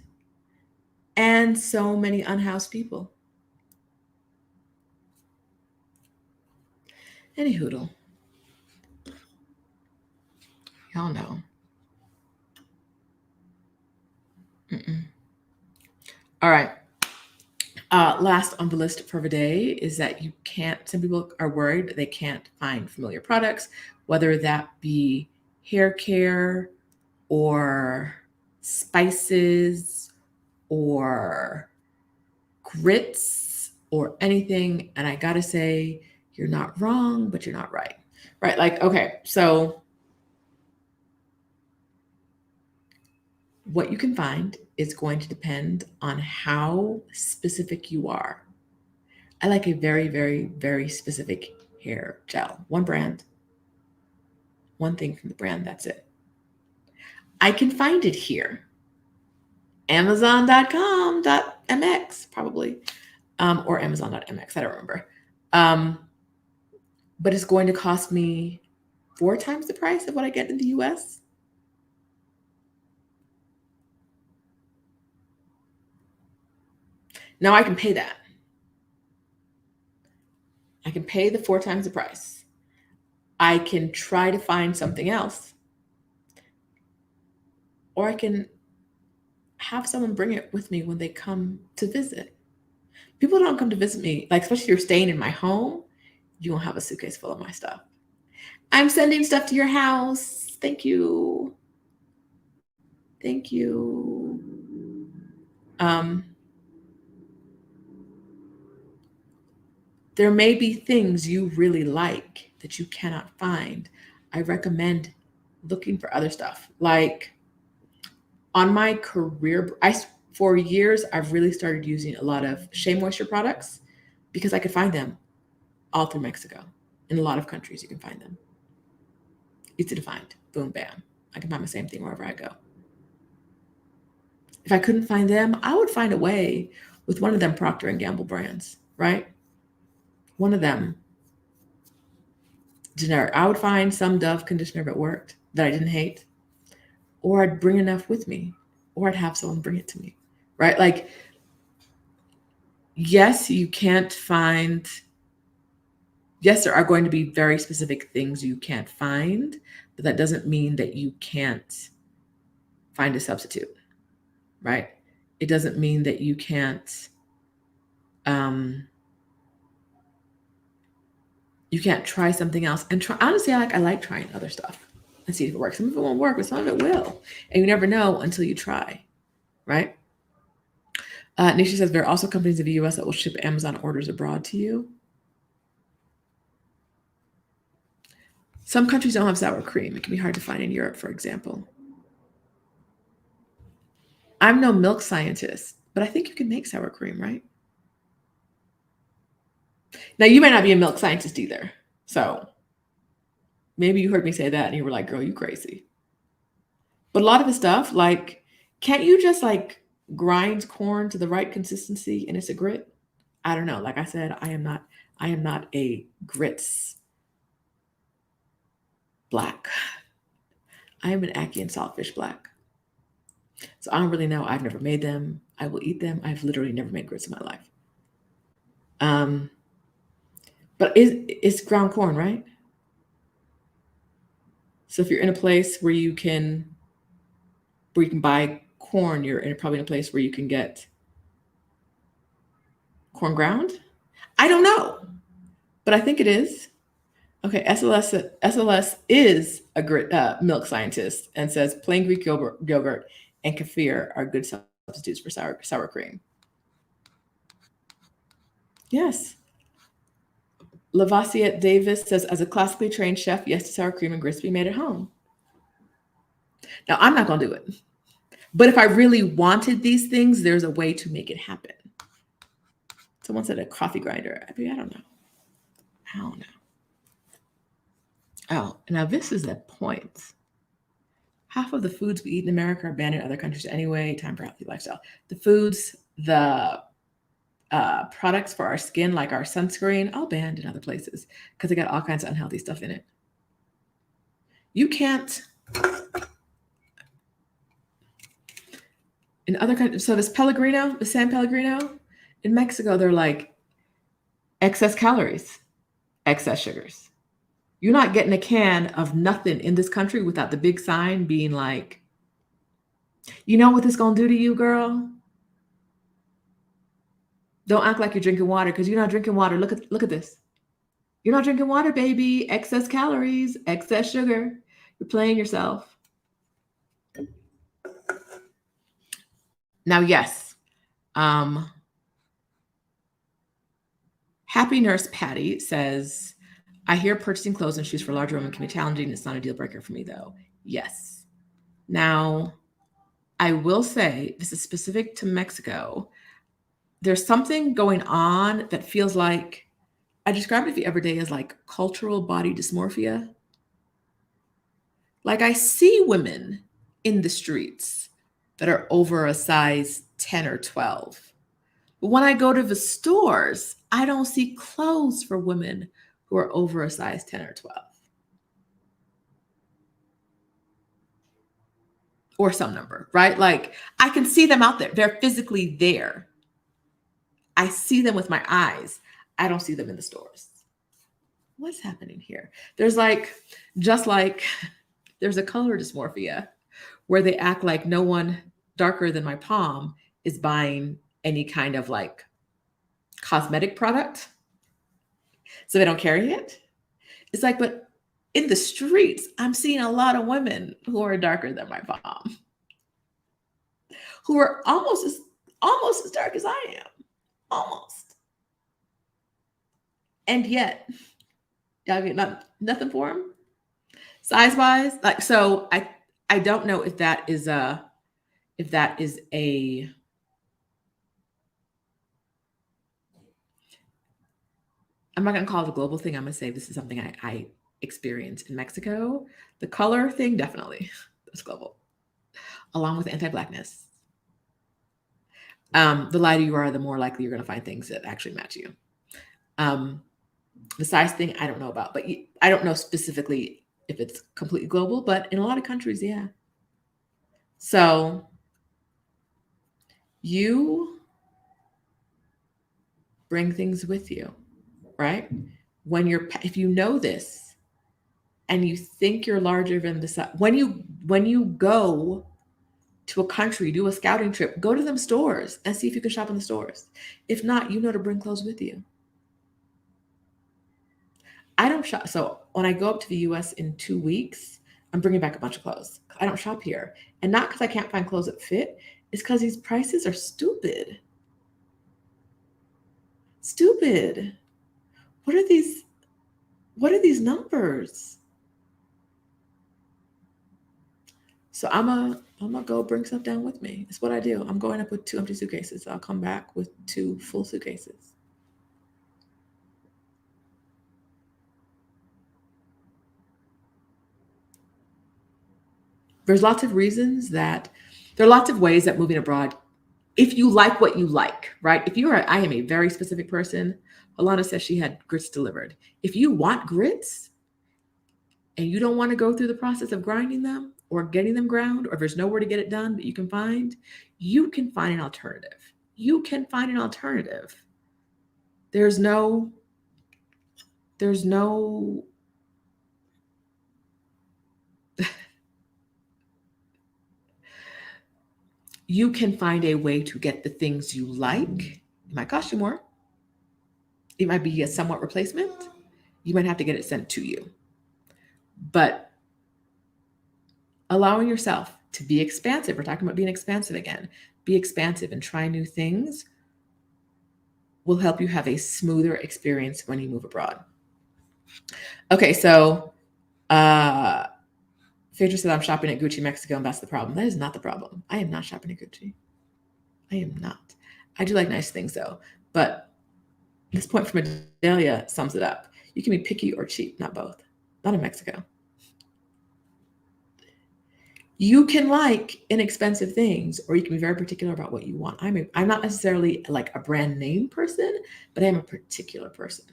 and so many unhoused people? Any hoodle. Y'all know. Mm-mm. All right. Last on the list for the day is that some people are worried they can't find familiar products, whether that be hair care or spices or grits or anything. And I gotta say, you're not wrong, but you're not right. Right? Like, okay, so what you can find is going to depend on how specific you are. I like a very, very, very specific hair gel. One brand, one thing from the brand, that's it. I can find it here. Amazon.com.mx, probably, or Amazon.mx, I don't remember. But it's going to cost me 4 times the price of what I get in the US. Now I can pay that. I can pay the 4 times the price. I can try to find something else, or I can have someone bring it with me when they come to visit. People don't come to visit me, like, especially if you're staying in my home, you won't have a suitcase full of my stuff. I'm sending stuff to your house. Thank you. Thank you. There may be things you really like that you cannot find. I recommend looking for other stuff. Like on my career, for years, I've really started using a lot of Shea Moisture products because I could find them all through Mexico. In a lot of countries, you can find them. Easy to find. Boom, bam. I can find the same thing wherever I go. If I couldn't find them, I would find a way with one of them Procter & Gamble brands, right? One of them generic. I would find some Dove conditioner that worked that I didn't hate, or I'd bring enough with me, or I'd have someone bring it to me, right? Like, yes, you can't find, yes, there are going to be very specific things you can't find, but that doesn't mean that you can't find a substitute, right? It doesn't mean that you can't try something else and try. Honestly, I like trying other stuff and see if it works. Some of it won't work, but some of it will, and you never know until you try, right? Nisha says there are also companies in the US that will ship Amazon orders abroad to you. Some countries don't have sour cream. It can be hard to find in Europe, for example. I'm no milk scientist, But I think you can make sour cream, right? Now, you might not be a milk scientist either. So maybe you heard me say that and you were like, girl, you crazy. But a lot of the stuff, like, can't you just like grind corn to the right consistency and it's a grit? I don't know. Like I said, I am not a grits black. I am an Ackee and saltfish black. So I don't really know. I've never made them. I will eat them. I've literally never made grits in my life. Um, but it's ground corn, right? So if you're in a place where you can buy corn, you're probably in a place where you can get corn ground. I don't know, but I think it is. Okay, SLS is a great milk scientist and says plain Greek yogurt and kefir are good substitutes for sour cream. Yes. Lavassiette Davis says, as a classically trained chef, yes to sour cream and grits be made at home. Now, I'm not going to do it. But if I really wanted these things, there's a way to make it happen. Someone said a coffee grinder. I mean, I don't know. Oh, now this is a point. Half of the foods we eat in America are banned in other countries anyway. Time for healthy lifestyle. The foods, the products for our skin, like our sunscreen, all banned in other places because they got all kinds of unhealthy stuff in it. You can't. In other countries, so this Pellegrino, the San Pellegrino, in Mexico, they're like excess calories, excess sugars. You're not getting a can of nothing in this country without the big sign being like, you know what this gonna do to you, girl? Don't act like you're drinking water because you're not drinking water. Look at this. You're not drinking water, baby. Excess calories, excess sugar. You're playing yourself. Now, yes. Happy Nurse Patty says, I hear purchasing clothes and shoes for larger women can be challenging. It's not a deal breaker for me, though. Yes. Now, I will say, this is specific to Mexico. There's something going on that feels like, I described it the other day as like cultural body dysmorphia. Like I see women in the streets that are over a size 10 or 12. But when I go to the stores, I don't see clothes for women who are over a size 10 or 12. Or some number, right? Like I can see them out there. They're physically there. I see them with my eyes. I don't see them in the stores. What's happening here? There's like, just like there's a color dysmorphia where they act like no one darker than my palm is buying any kind of like cosmetic product. So they don't carry it. It's like, but in the streets, I'm seeing a lot of women who are darker than my palm, who are almost as dark as I am. Almost. And yet, y'all get nothing for them. Size wise, like so I don't know if that is a I'm not going to call it a global thing. I'm going to say this is something I experienced in Mexico. The color thing, definitely. That's global. Along with anti-Blackness. The lighter you are, the more likely you're going to find things that actually match you. The size thing, I don't know about. But I don't know specifically if it's completely global. But in a lot of countries, yeah. So you bring things with you, right? If you know this and you think you're larger than the size, when you go to a country, do a scouting trip, go to them stores and see if you can shop in the stores. If not, you know to bring clothes with you. I don't shop. So when I go up to the US in 2 weeks, I'm bringing back a bunch of clothes. I don't shop here. And not because I can't find clothes that fit. It's because these prices are stupid. Stupid. What are these numbers? So I'm gonna go bring stuff down with me. It's what I do. I'm going up with 2 empty suitcases. I'll come back with 2 full suitcases. There's lots of reasons that there are lots of ways that moving abroad, if you like what you like, right? If you are, I am a very specific person. Alana says she had grits delivered. If you want grits and you don't want to go through the process of grinding them or getting them ground, or if there's nowhere to get it done that you can find an alternative. You can find an alternative. There's no, there's no, you can find a way to get the things you like. It might cost you more. It might be a somewhat replacement. You might have to get it sent to you. But allowing yourself to be expansive, we're talking about being expansive again, be expansive and try new things will help you have a smoother experience when you move abroad. Okay, so Phaedra said I'm shopping at Gucci Mexico and that's the problem. That is not the problem. I am not shopping at Gucci. I am not. I do like nice things though. But this point from Adelia sums it up. You can be picky or cheap, not both. Not in Mexico. You can like inexpensive things, or you can be very particular about what you want. I'm not necessarily like a brand name person, but I am a particular person.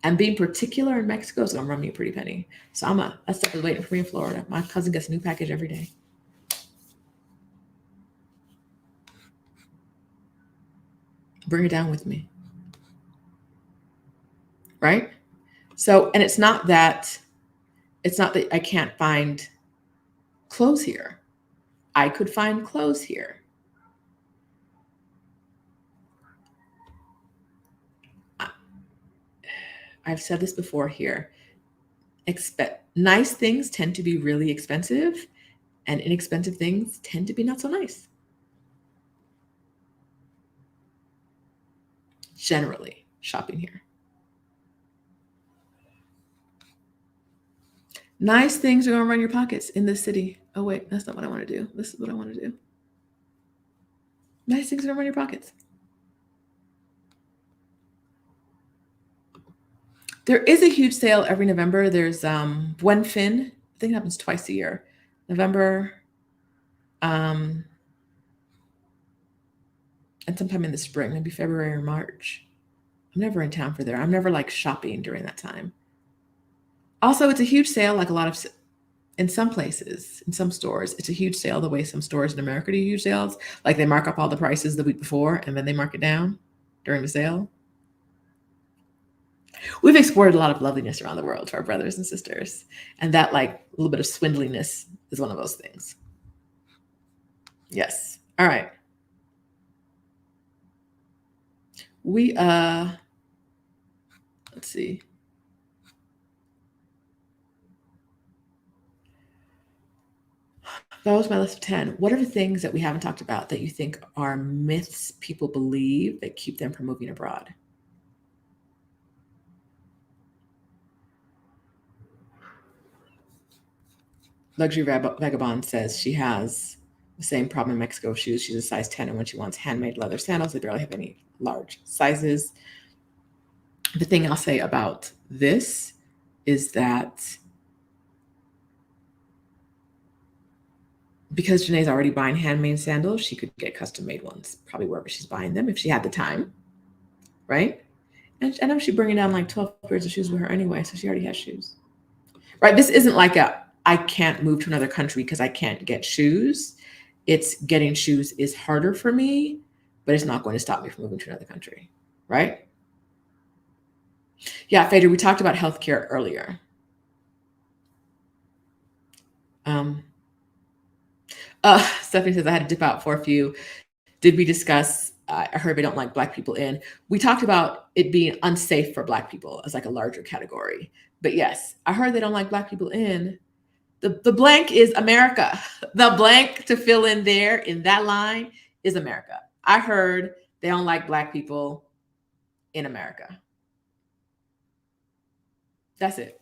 And being particular in Mexico is gonna run me a pretty penny. So that stuff is waiting for me in Florida. My cousin gets a new package every day. Bring it down with me. Right? So, and it's not that I can't find clothes here. I could find clothes here. I've said this before here. Nice things tend to be really expensive, and inexpensive things tend to be not so nice. Generally, shopping here. Nice things are going to run your pockets in this city. Oh, wait, that's not what I want to do. This is what I want to do. Nice things are going to run your pockets. There is a huge sale every November. There's Buen Fin. I think it happens twice a year. November, and sometime in the spring, maybe February or March. I'm never in town for there. I'm never like shopping during that time. Also, it's a huge sale, like in some places, in some stores, it's a huge sale the way some stores in America do huge sales. Like they mark up all the prices the week before and then they mark it down during the sale. We've explored a lot of loveliness around the world to our brothers and sisters. And that like a little bit of swindliness is one of those things. Yes. All right. Let's see. That was my list of 10. What are the things that we haven't talked about that you think are myths people believe that keep them from moving abroad? Luxury Vagabond says she has the same problem in Mexico with shoes. She's a size 10, and when she wants handmade leather sandals, they barely have any large sizes. The thing I'll say about this is that because Janae's already buying handmade sandals, she could get custom made ones, probably wherever she's buying them if she had the time, right? And I know she's bringing down like 12 pairs of shoes with her anyway, so she already has shoes, right? This isn't like I can't move to another country because I can't get shoes. It's getting shoes is harder for me, but it's not going to stop me from moving to another country, right? Yeah, Phaedra, we talked about healthcare earlier. Stephanie says I had to dip out for a few. Did we discuss? I heard they don't like Black people in. We talked about it being unsafe for Black people as like a larger category. But yes, I heard they don't like Black people in. The blank is America. The blank to fill in there in that line is America. I heard they don't like Black people in America. That's it.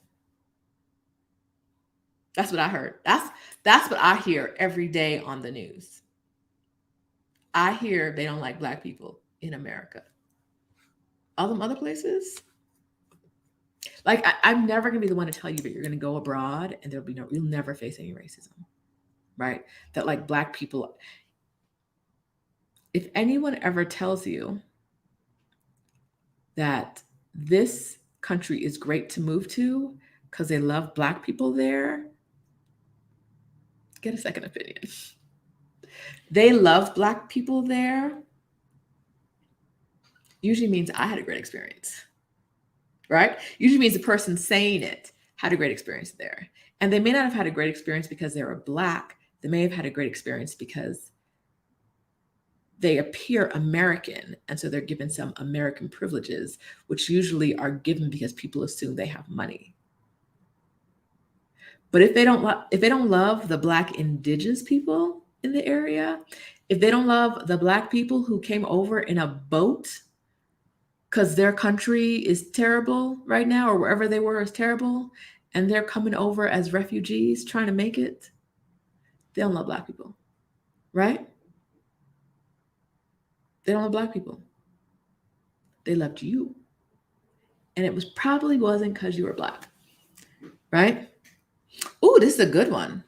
That's what I heard. That's what I hear every day on the news. I hear they don't like Black people in America. All them other places, like I'm never gonna be the one to tell you that you're gonna go abroad and there'll be no, you'll never face any racism, right? That like Black people, if anyone ever tells you that this country is great to move to because they love Black people there, get a second opinion. They love Black people there usually means I had a great experience, right? Usually means the person saying it had a great experience there. And they may not have had a great experience because they were Black. They may have had a great experience because they appear American. And so they're given some American privileges, which usually are given because people assume they have money. But if they don't love the Black indigenous people in the area, if they don't love the Black people who came over in a boat because their country is terrible right now, or wherever they were is terrible, and they're coming over as refugees trying to make it, they don't love Black people, right? They don't love Black people. They loved you. And it was probably wasn't because you were Black, right? Oh, this is a good one.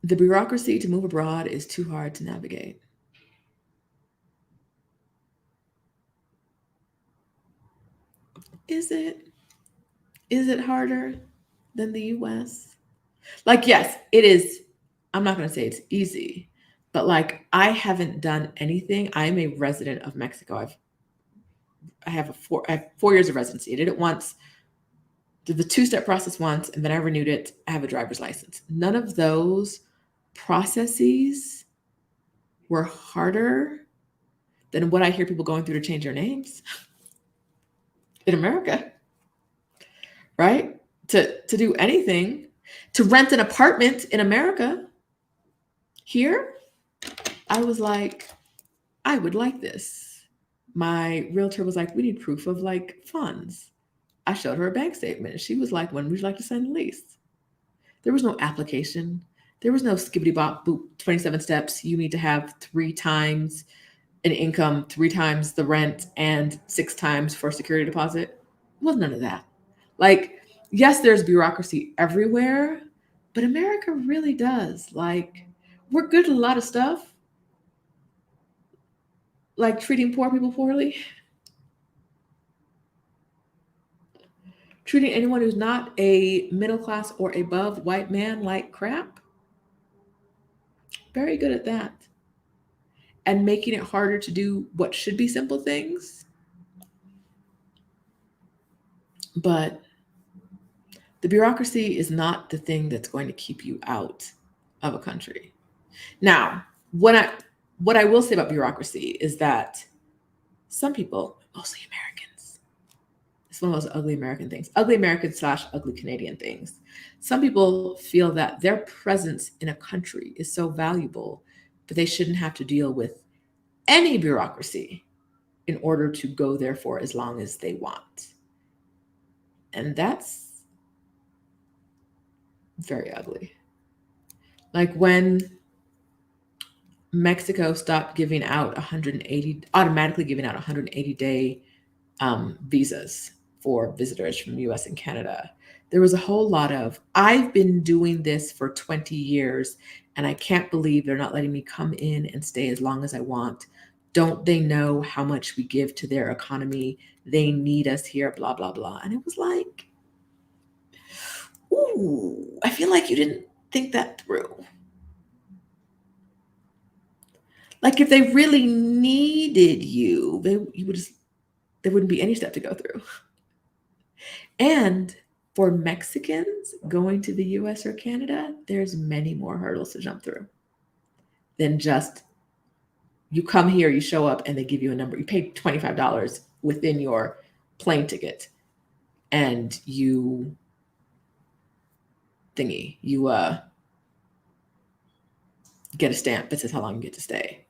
The bureaucracy to move abroad is too hard to navigate. Is it? Is it harder than the US? Like, yes, it is. I'm not going to say it's easy, but like, I haven't done anything. I'm a resident of Mexico. I have 4 years of residency. I did it once, did the 2-step process once, and then I renewed it. I have a driver's license. None of those processes were harder than what I hear people going through to change their names in America, right? To do anything, to rent an apartment in America. Here, I was like, I would like this. My realtor was like, we need proof of like funds. I showed her a bank statement. She was like, when would you like to sign the lease? There was no application. There was no skibbity bop boop 27 steps. You need to have 3 times an income, 3 times the rent, and 6 times for security deposit. It wasn't none of that. Like, yes, there's bureaucracy everywhere, but America really does. Like, we're good at a lot of stuff, like treating poor people poorly, treating anyone who's not a middle class or above white man like crap. Very good at that. And making it harder to do what should be simple things. But the bureaucracy is not the thing that's going to keep you out of a country. Now, what I will say about bureaucracy is that some people, mostly Americans, it's one of those ugly American things, ugly American / ugly Canadian things. Some people feel that their presence in a country is so valuable that they shouldn't have to deal with any bureaucracy in order to go there for as long as they want. And that's very ugly. Like when Mexico stopped giving out 180, automatically giving out 180-day visas for visitors from US and Canada. There was a whole lot of, I've been doing this for 20 years and I can't believe they're not letting me come in and stay as long as I want. Don't they know how much we give to their economy? They need us here, blah, blah, blah. And it was like, ooh, I feel like you didn't think that through. Like if they really needed you, there wouldn't be any step to go through. And for Mexicans going to the US or Canada, there's many more hurdles to jump through than just you come here, you show up, and they give you a number. You pay $25 within your plane ticket, and you get a stamp that says how long you get to stay.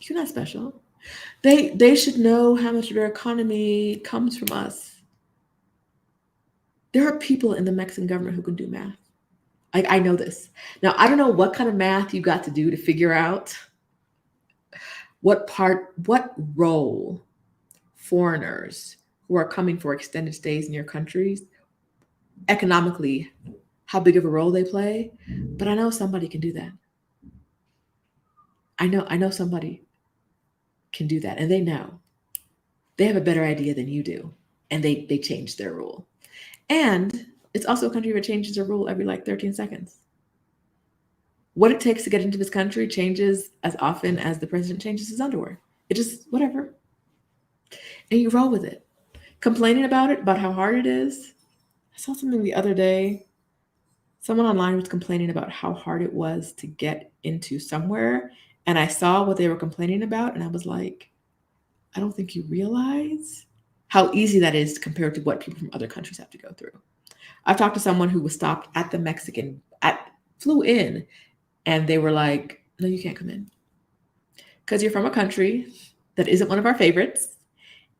You're not special. They should know how much of their economy comes from us. There are people in the Mexican government who can do math. Like, I know this. Now, I don't know what kind of math you got to do to figure out what role foreigners who are coming for extended stays in your countries, economically, how big of a role they play. But I know somebody can do that. I know somebody can do that, and they know. They have a better idea than you do, and they change their rule. And it's also a country that changes their rule every like 13 seconds. What it takes to get into this country changes as often as the president changes his underwear. It just, whatever. And you roll with it. Complaining about it, about how hard it is. I saw something the other day. Someone online was complaining about how hard it was to get into somewhere. And I saw what they were complaining about, and I was like, I don't think you realize how easy that is compared to what people from other countries have to go through. I've talked to someone who was stopped at the Mexican, flew in, and they were like, no, you can't come in. Because you're from a country that isn't one of our favorites,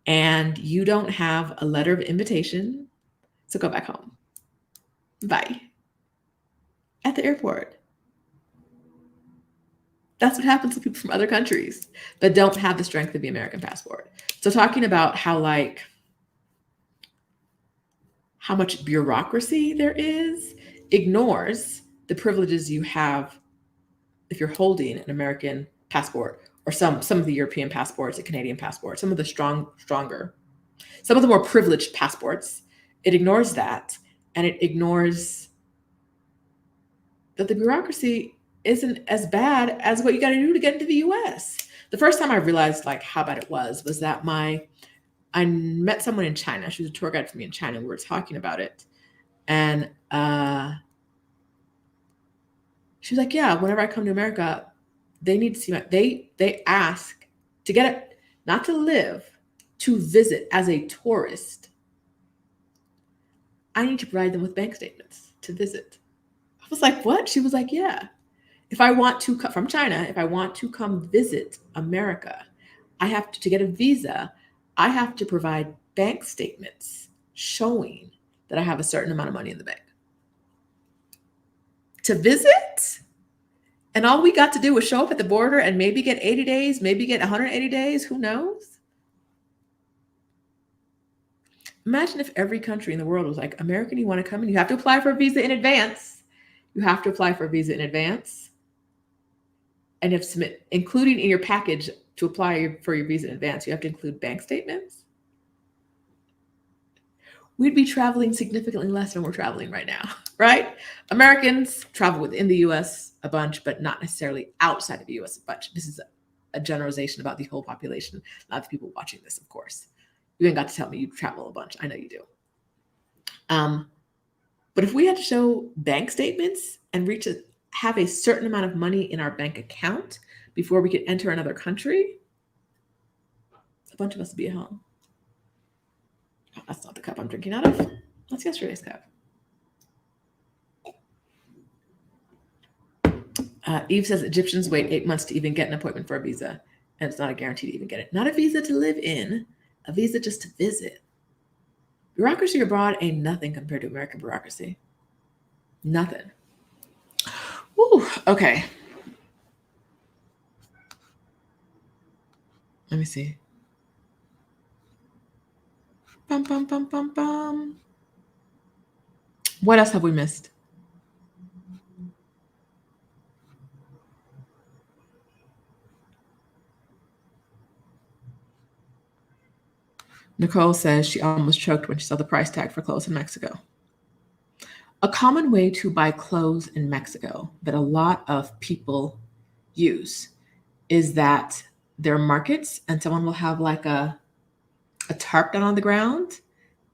and you don't have a letter of invitation, so go back home. Bye. At the airport. That's what happens to people from other countries that don't have the strength of the American passport. So talking about how much bureaucracy there is ignores the privileges you have if you're holding an American passport or some of the European passports, the Canadian passport, some of the stronger, some of the more privileged passports. It ignores that, and it ignores that the bureaucracy isn't as bad as what you got to do to get into the US. The first time I realized how bad it was that I met someone in China. She was a tour guide for me in China. We were talking about it. And she was like, yeah, whenever I come to America, they need to see they ask to get it, not to live, to visit as a tourist. I need to provide them with bank statements to visit. I was like, what? She was like, yeah. If I want to come from China, if I want to come visit America, I have to get a visa. I have to provide bank statements showing that I have a certain amount of money in the bank to visit. And all we got to do was show up at the border and maybe get 80 days, maybe get 180 days. Who knows? Imagine if every country in the world was like, American, you want to come in? You have to apply for a visa in advance. You have to apply for a visa in advance. And you have to submit, including in your package to apply for your visa in advance, you have to include bank statements. We'd be traveling significantly less than we're traveling right now, right? Americans travel within the US a bunch, but not necessarily outside of the US a bunch. This is a generalization about the whole population, not the people watching this, of course. You ain't got to tell me you travel a bunch. I know you do. But if we had to show bank statements and have a certain amount of money in our bank account before we could enter another country, a bunch of us would be at home. Oh, that's not the cup I'm drinking out of. That's yesterday's cup. Eve says Egyptians wait 8 months to even get an appointment for a visa, and it's not a guarantee to even get it. Not a visa to live in, a visa just to visit. Bureaucracy abroad ain't nothing compared to American bureaucracy. Nothing. Ooh, okay. Let me see. Bum, bum, bum, bum, bum. What else have we missed? Nicole says she almost choked when she saw the price tag for clothes in Mexico. A common way to buy clothes in Mexico that a lot of people use is that there are markets and someone will have a tarp down on the ground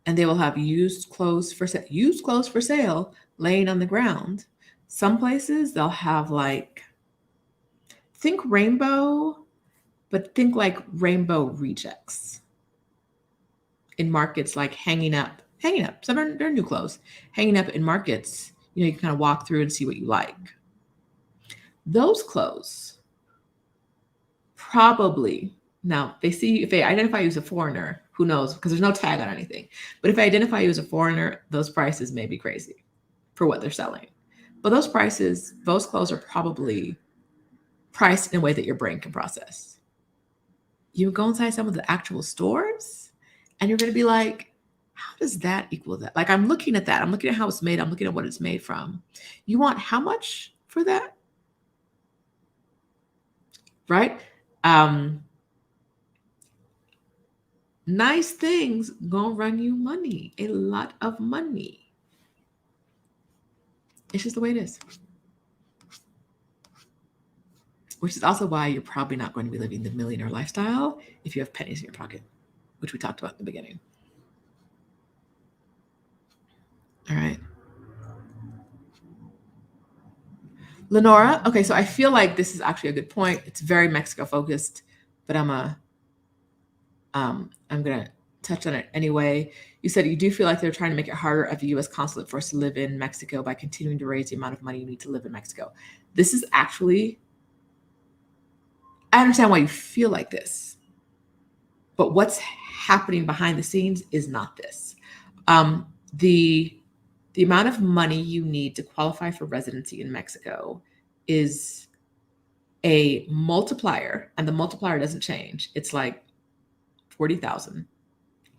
and they will have used clothes for sale laying on the ground. Some places they'll have think rainbow, but think rainbow rejects in markets, hanging up. Some are new clothes, hanging up in markets. You can kind of walk through and see what you like. Those clothes probably, now they see, if they identify you as a foreigner, who knows, because there's no tag on anything. But if they identify you as a foreigner, those prices may be crazy for what they're selling. But those prices, those clothes are probably priced in a way that your brain can process. You go inside some of the actual stores and you're going to be like, how does that equal that? Like, I'm looking at that. I'm looking at how it's made. I'm looking at what it's made from. You want how much for that? Right? Nice things gonna run you money, a lot of money. It's just the way it is. Which is also why you're probably not going to be living the millionaire lifestyle if you have pennies in your pocket, which we talked about in the beginning. All right. Lenora, okay, so I feel like this is actually a good point. It's very Mexico focused, but I'm gonna touch on it anyway. You said you do feel like they're trying to make it harder at the U.S. consulate for us to live in Mexico by continuing to raise the amount of money you need to live in Mexico. This is actually, I understand why you feel like this, but what's happening behind the scenes is not this. The amount of money you need to qualify for residency in Mexico is a multiplier, and the multiplier doesn't change. It's like 40,000,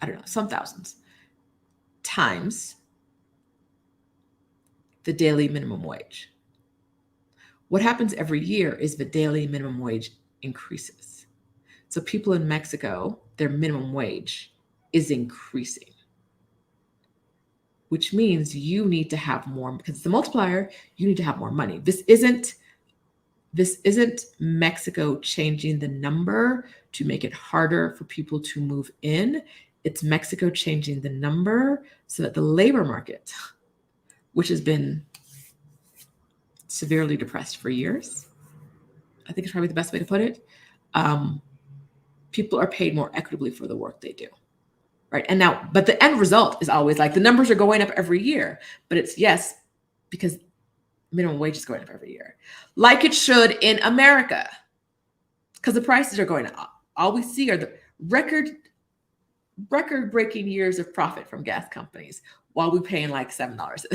I don't know, some thousands, times the daily minimum wage. What happens every year is the daily minimum wage increases. So people in Mexico, their minimum wage is increasing, which means you need to have more, because it's the multiplier, you need to have more money. This isn't Mexico changing the number to make it harder for people to move in. It's Mexico changing the number so that the labor market, which has been severely depressed for years, I think it's probably the best way to put it, people are paid more equitably for the work they do. Right. And now, but the end result is always like the numbers are going up every year, but it's yes, because minimum wage is going up every year, like it should in America, because the prices are going up. All we see are the record-breaking years of profit from gas companies while we're paying like $7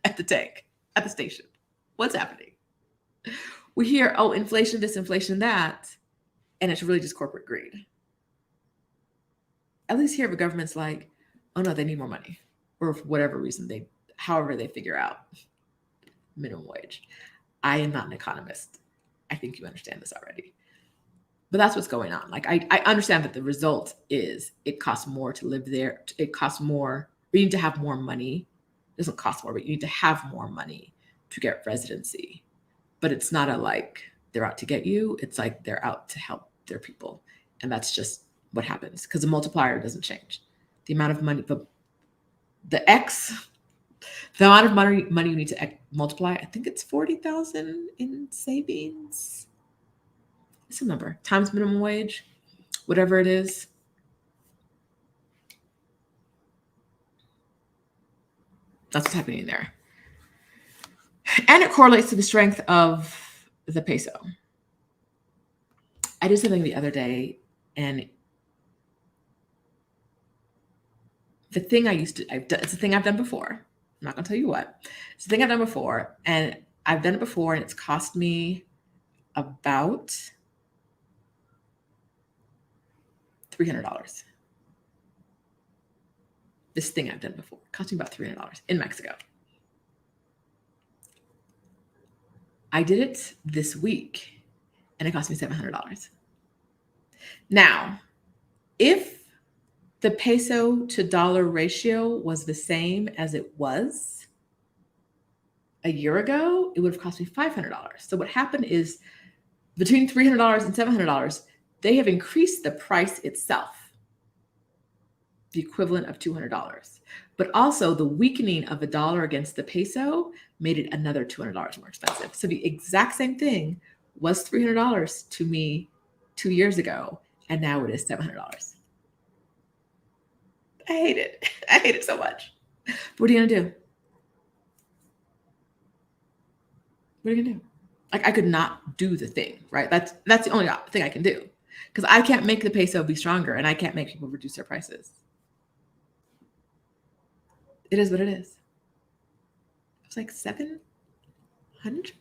at the tank, at the station. What's happening? We hear, oh, inflation, this, inflation, that, and it's really just corporate greed. At least here the government's like, oh no, they need more money, or for whatever reason, however they figure out minimum wage. I am not an economist. I think you understand this already. But that's what's going on. Like, I understand that the result is it costs more to live there. It costs more. You need to have more money. It doesn't cost more, but you need to have more money to get residency. But it's not a like they're out to get you. It's like they're out to help their people. And that's just what happens, because the multiplier doesn't change. The amount of money, the amount of money you need to multiply, I think it's 40,000 in savings. It's a number times minimum wage, whatever it is. That's what's happening there. And it correlates to the strength of the peso. I did something the other day, and the thing it's a thing I've done before. I'm not going to tell you what. It's a thing I've done before, and I've done it before, and it's cost me about $300. This thing I've done before cost me about $300 in Mexico. I did it this week, and it cost me $700. Now, if the peso to dollar ratio was the same as it was a year ago, it would have cost me $500. So what happened is, between $300 and $700, they have increased the price itself, the equivalent of $200. But also the weakening of the dollar against the peso made it another $200 more expensive. So the exact same thing was $300 to me 2 years ago, and now it is $700. I hate it. I hate it so much. What are you gonna do? What are you gonna do? Like, I could not do the thing, right? That's the only thing I can do. Because I can't make the peso be stronger, and I can't make people reduce their prices. It is what it is. It's like 700.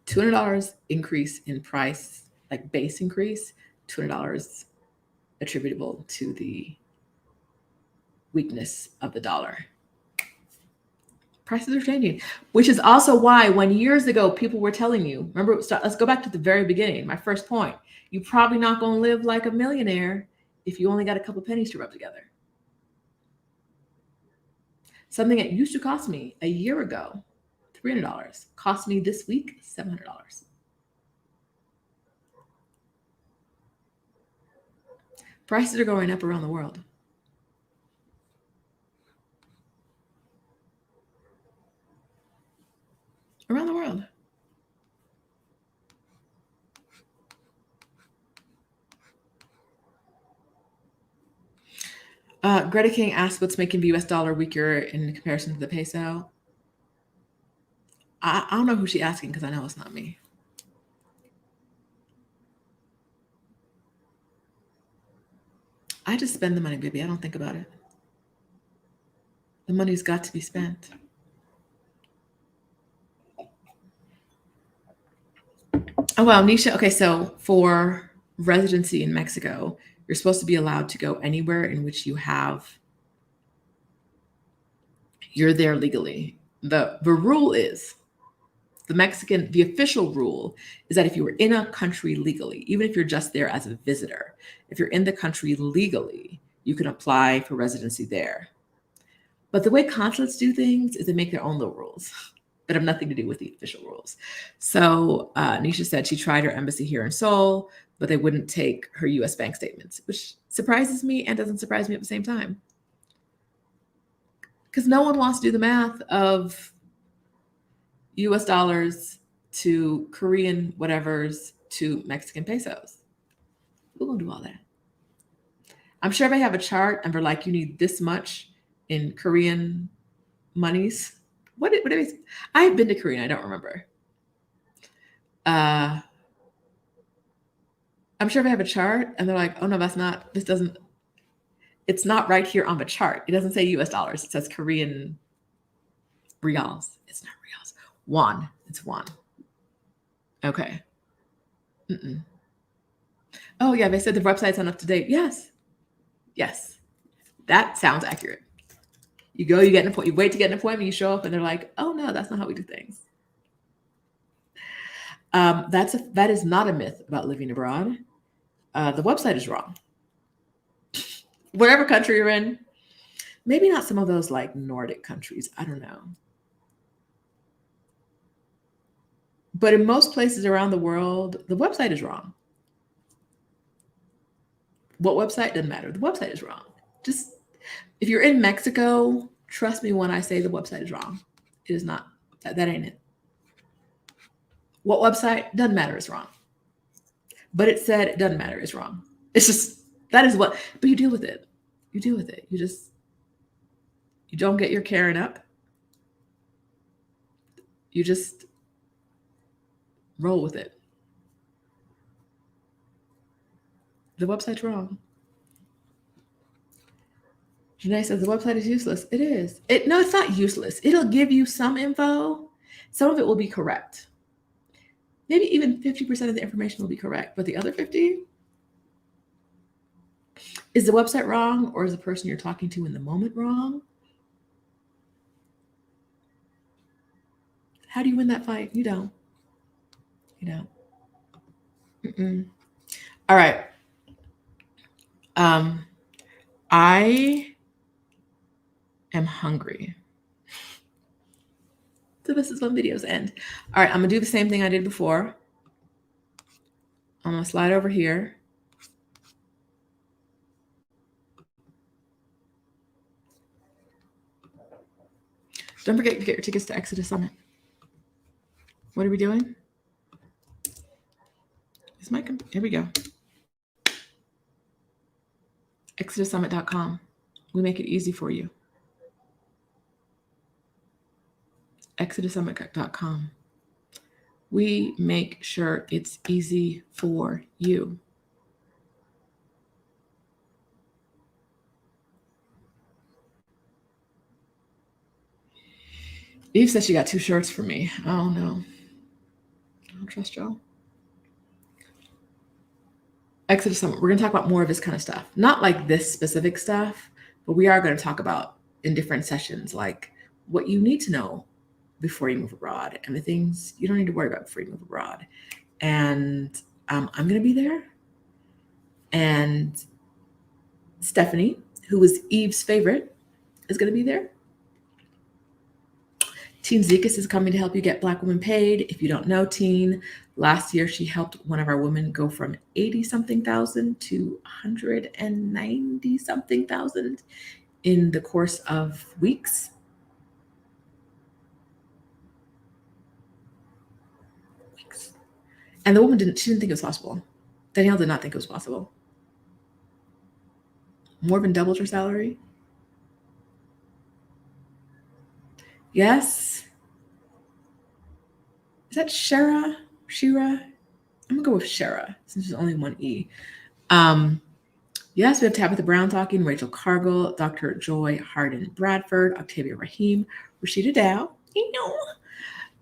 $200 increase in price, like base increase, $200 attributable to the weakness of the dollar. Prices are changing, which is also why when years ago people were telling you, remember, let's go back to the very beginning, my first point, you're probably not going to live like a millionaire if you only got a couple pennies to rub together. Something that used to cost me a year ago $300 cost me this week $700. Prices are going up around the world. Around the world. Greta King asked what's making the US dollar weaker in comparison to the peso. I don't know who she's asking because I know it's not me. I just spend the money, baby. I don't think about it. The money's got to be spent. Oh, wow, Nisha. Okay, so for residency in Mexico, you're supposed to be allowed to go anywhere in which you're there legally. The rule is, the official rule is that if you were in a country legally, even if you're just there as a visitor, if you're in the country legally, you can apply for residency there. But the way consulates do things is they make their own little rules that have nothing to do with the official rules. So Nisha said she tried her embassy here in Seoul, but they wouldn't take her US bank statements, which surprises me and doesn't surprise me at the same time. Because no one wants to do the math of US dollars to Korean whatevers to Mexican pesos. Who gonna do all that? I'm sure if I have a chart and they're like, you need this much in Korean monies. What is? I've been to Korea. I don't remember. I'm sure if I have a chart and they're like, oh no, it's not right here on the chart. It doesn't say US dollars. It says Korean reals. It's not reals. Won. It's won. Okay. Mm-mm. Oh yeah, they said the website's not up to date. Yes. That sounds accurate. You go, you get an appointment, you wait to get an appointment, you show up, and they're like, "Oh no, that's not how we do things." That is not a myth about living abroad. The website is wrong. Wherever country you're in, maybe not some of those like Nordic countries. I don't know. But in most places around the world, the website is wrong. What website? Doesn't matter. The website is wrong. Just if you're in Mexico, trust me when I say the website is wrong. It is not. That ain't it. What website? Doesn't matter. It's wrong. But it said it doesn't matter. It's wrong. It's just, that is what, but you deal with it. You deal with it. You don't get your Karen up. You just roll with it. The website's wrong. Janae says the website is useless. It is. No, it's not useless. It'll give you some info. Some of it will be correct. Maybe even 50% of the information will be correct, but the other 50, is the website wrong or is the person you're talking to in the moment wrong? How do you win that fight? You don't. Mm-mm. All right. I am hungry. So this is when videos end. All right, I'm gonna do the same thing I did before. I'm gonna slide over here. Don't forget to get your tickets to Exodus Summit. What are we doing? Here we go. ExodusSummit.com. We make it easy for you. ExodusSummit.com. We make sure it's easy for you. Eve said she got 2 shirts for me. I don't know. I don't trust y'all. Exodus Summit. We're going to talk about more of this kind of stuff. Not like this specific stuff, but we are going to talk about in different sessions, like what you need to know before you move abroad and the things you don't need to worry about before you move abroad. And I'm going to be there. And Stephanie, who was Eve's favorite, is going to be there. Teen Zekas is coming to help you get Black women paid. If you don't know Teen, last year she helped one of our women go from 80-something thousand to 190-something thousand in the course of weeks. And the woman she didn't think it was possible. Danielle did not think it was possible. More than doubled her salary. Yes. Is that Shira? I'm gonna go with Shara since there's only one E. Yes, we have Tabitha Brown talking, Rachel Cargill, Dr. Joy Harden Bradford, Octavia Rahim, Rashida Dow,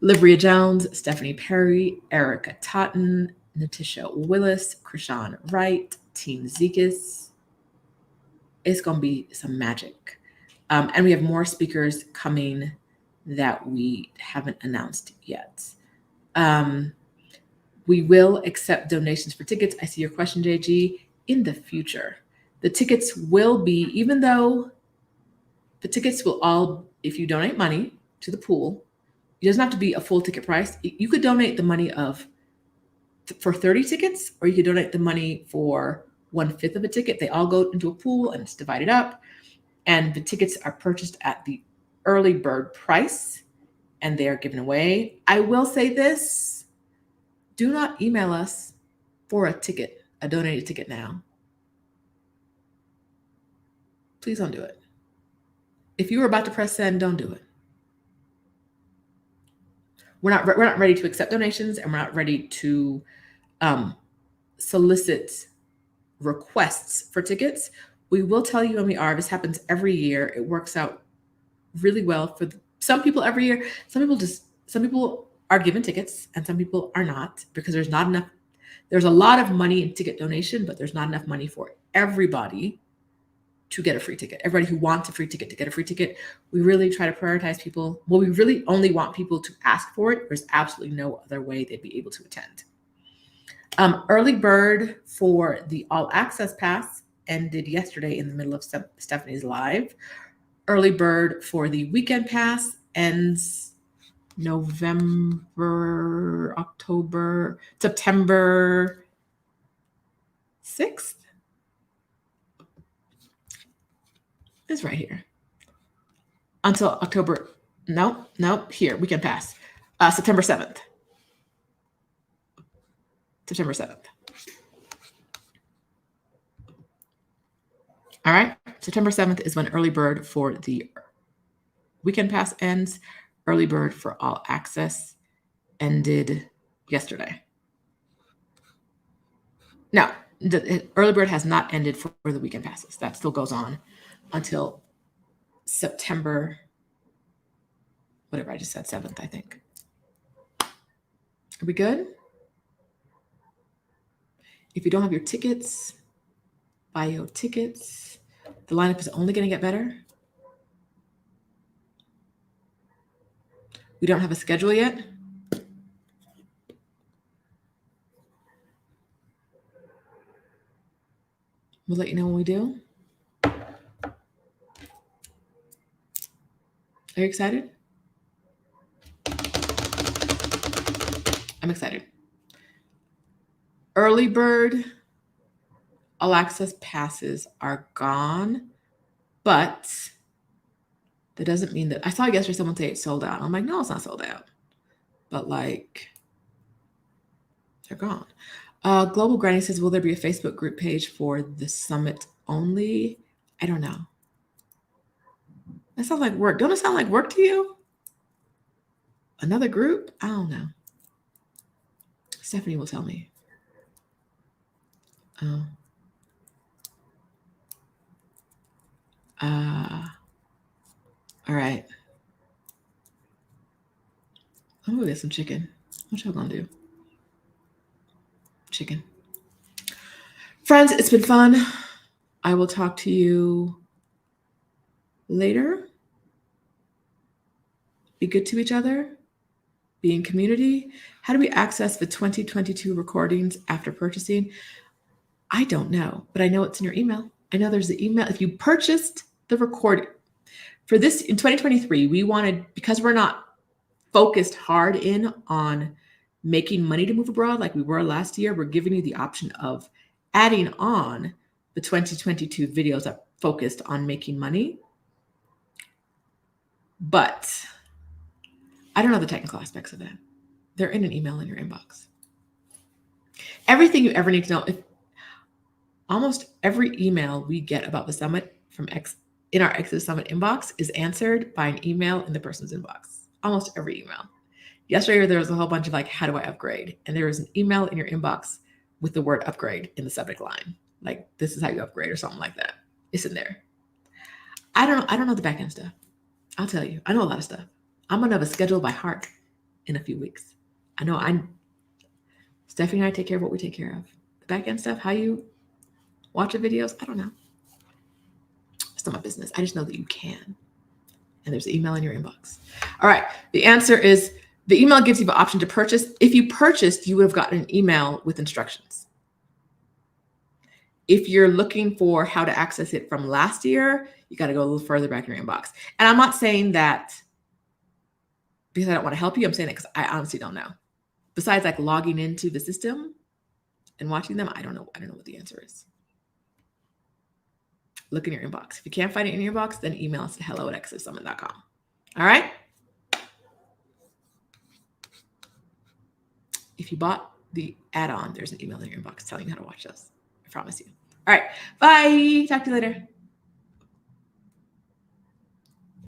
Livria Jones, Stephanie Perry, Erica Totten, Natisha Willis, Krishan Wright, Teen Zekas. It's going to be some magic. And we have more speakers coming that we haven't announced yet. We will accept donations for tickets. I see your question, JG. In the future, the tickets will be, even though the tickets will all, if you donate money to the pool, it doesn't have to be a full ticket price. You could donate the money for 30 tickets, or you could donate the money for 1/5 of a ticket. They all go into a pool and it's divided up. And the tickets are purchased at the early bird price and they are given away. I will say this, do not email us for a donated ticket now. Please don't do it. If you were about to press send, don't do it. We're not ready to accept donations, and we're not ready to solicit requests for tickets. We will tell you when we are. This happens every year. It works out really well for some people every year. Some people are given tickets and some people are not, because there's not enough. There's a lot of money in ticket donation, but there's not enough money for everybody to get a free ticket. Everybody who wants a free ticket to get a free ticket. We really try to prioritize people. Well, we really only want people to ask for it. There's absolutely no other way they'd be able to attend. Early bird for the All Access Pass ended yesterday in the middle of Stephanie's live. Early bird for the Weekend Pass ends September 6th. It's right here. Until October, here, Weekend Pass. September 7th. September 7th. All right. September 7th is when early bird for the Weekend Pass ends. Early bird for All Access ended yesterday. No, the early bird has not ended for the Weekend Passes. That still goes on until September, whatever I just said, 7th, I think. Are we good? If you don't have your tickets, buy your tickets. The lineup is only going to get better. We don't have a schedule yet. We'll let you know when we do. Are you excited? I'm excited. Early bird All Access passes are gone, but that doesn't mean that. I saw yesterday someone say it's sold out. I'm like, no, it's not sold out. But like, they're gone. Global Granny says, will there be a Facebook group page for the summit only? I don't know. That sounds like work. Don't it sound like work to you? Another group? I don't know. Stephanie will tell me. Oh. All right. I'm gonna get some chicken. What y'all gonna do? Chicken. Friends, it's been fun. I will talk to you later. Be good to each other. Be in community. How do we access the 2022 recordings after purchasing? I don't know, but I know it's in your email. I know there's the email. If you purchased the recording for this in 2023, we wanted, because we're not focused hard in on making money to move abroad like we were last year, we're giving you the option of adding on the 2022 videos that focused on making money. But I don't know the technical aspects of that. They're in an email in your inbox. Everything you ever need to know. Almost every email we get about the summit from in our Exodus Summit inbox is answered by an email in the person's inbox. Almost every email. Yesterday, there was a whole bunch of like, how do I upgrade? And there was an email in your inbox with the word upgrade in the subject line. Like, this is how you upgrade or something like that. It's in there. I don't know the back end stuff. I'll tell you. I know a lot of stuff. I'm going to have a schedule by heart in a few weeks. I know Stephanie and I take care of what we take care of. The back end stuff, how you watch the videos, I don't know. It's not my business. I just know that you can. And there's an email in your inbox. All right. The answer is the email gives you the option to purchase. If you purchased, you would have gotten an email with instructions. If you're looking for how to access it from last year, you got to go a little further back in your inbox. And I'm not saying that because I don't want to help you. I'm saying it because I honestly don't know. Besides like logging into the system and watching them, I don't know what the answer is. Look in your inbox. If you can't find it in your inbox, then email us at hello@exodussummit.com. All right? If you bought the add-on, there's an email in your inbox telling you how to watch those. I promise you. All right. Bye. Talk to you later.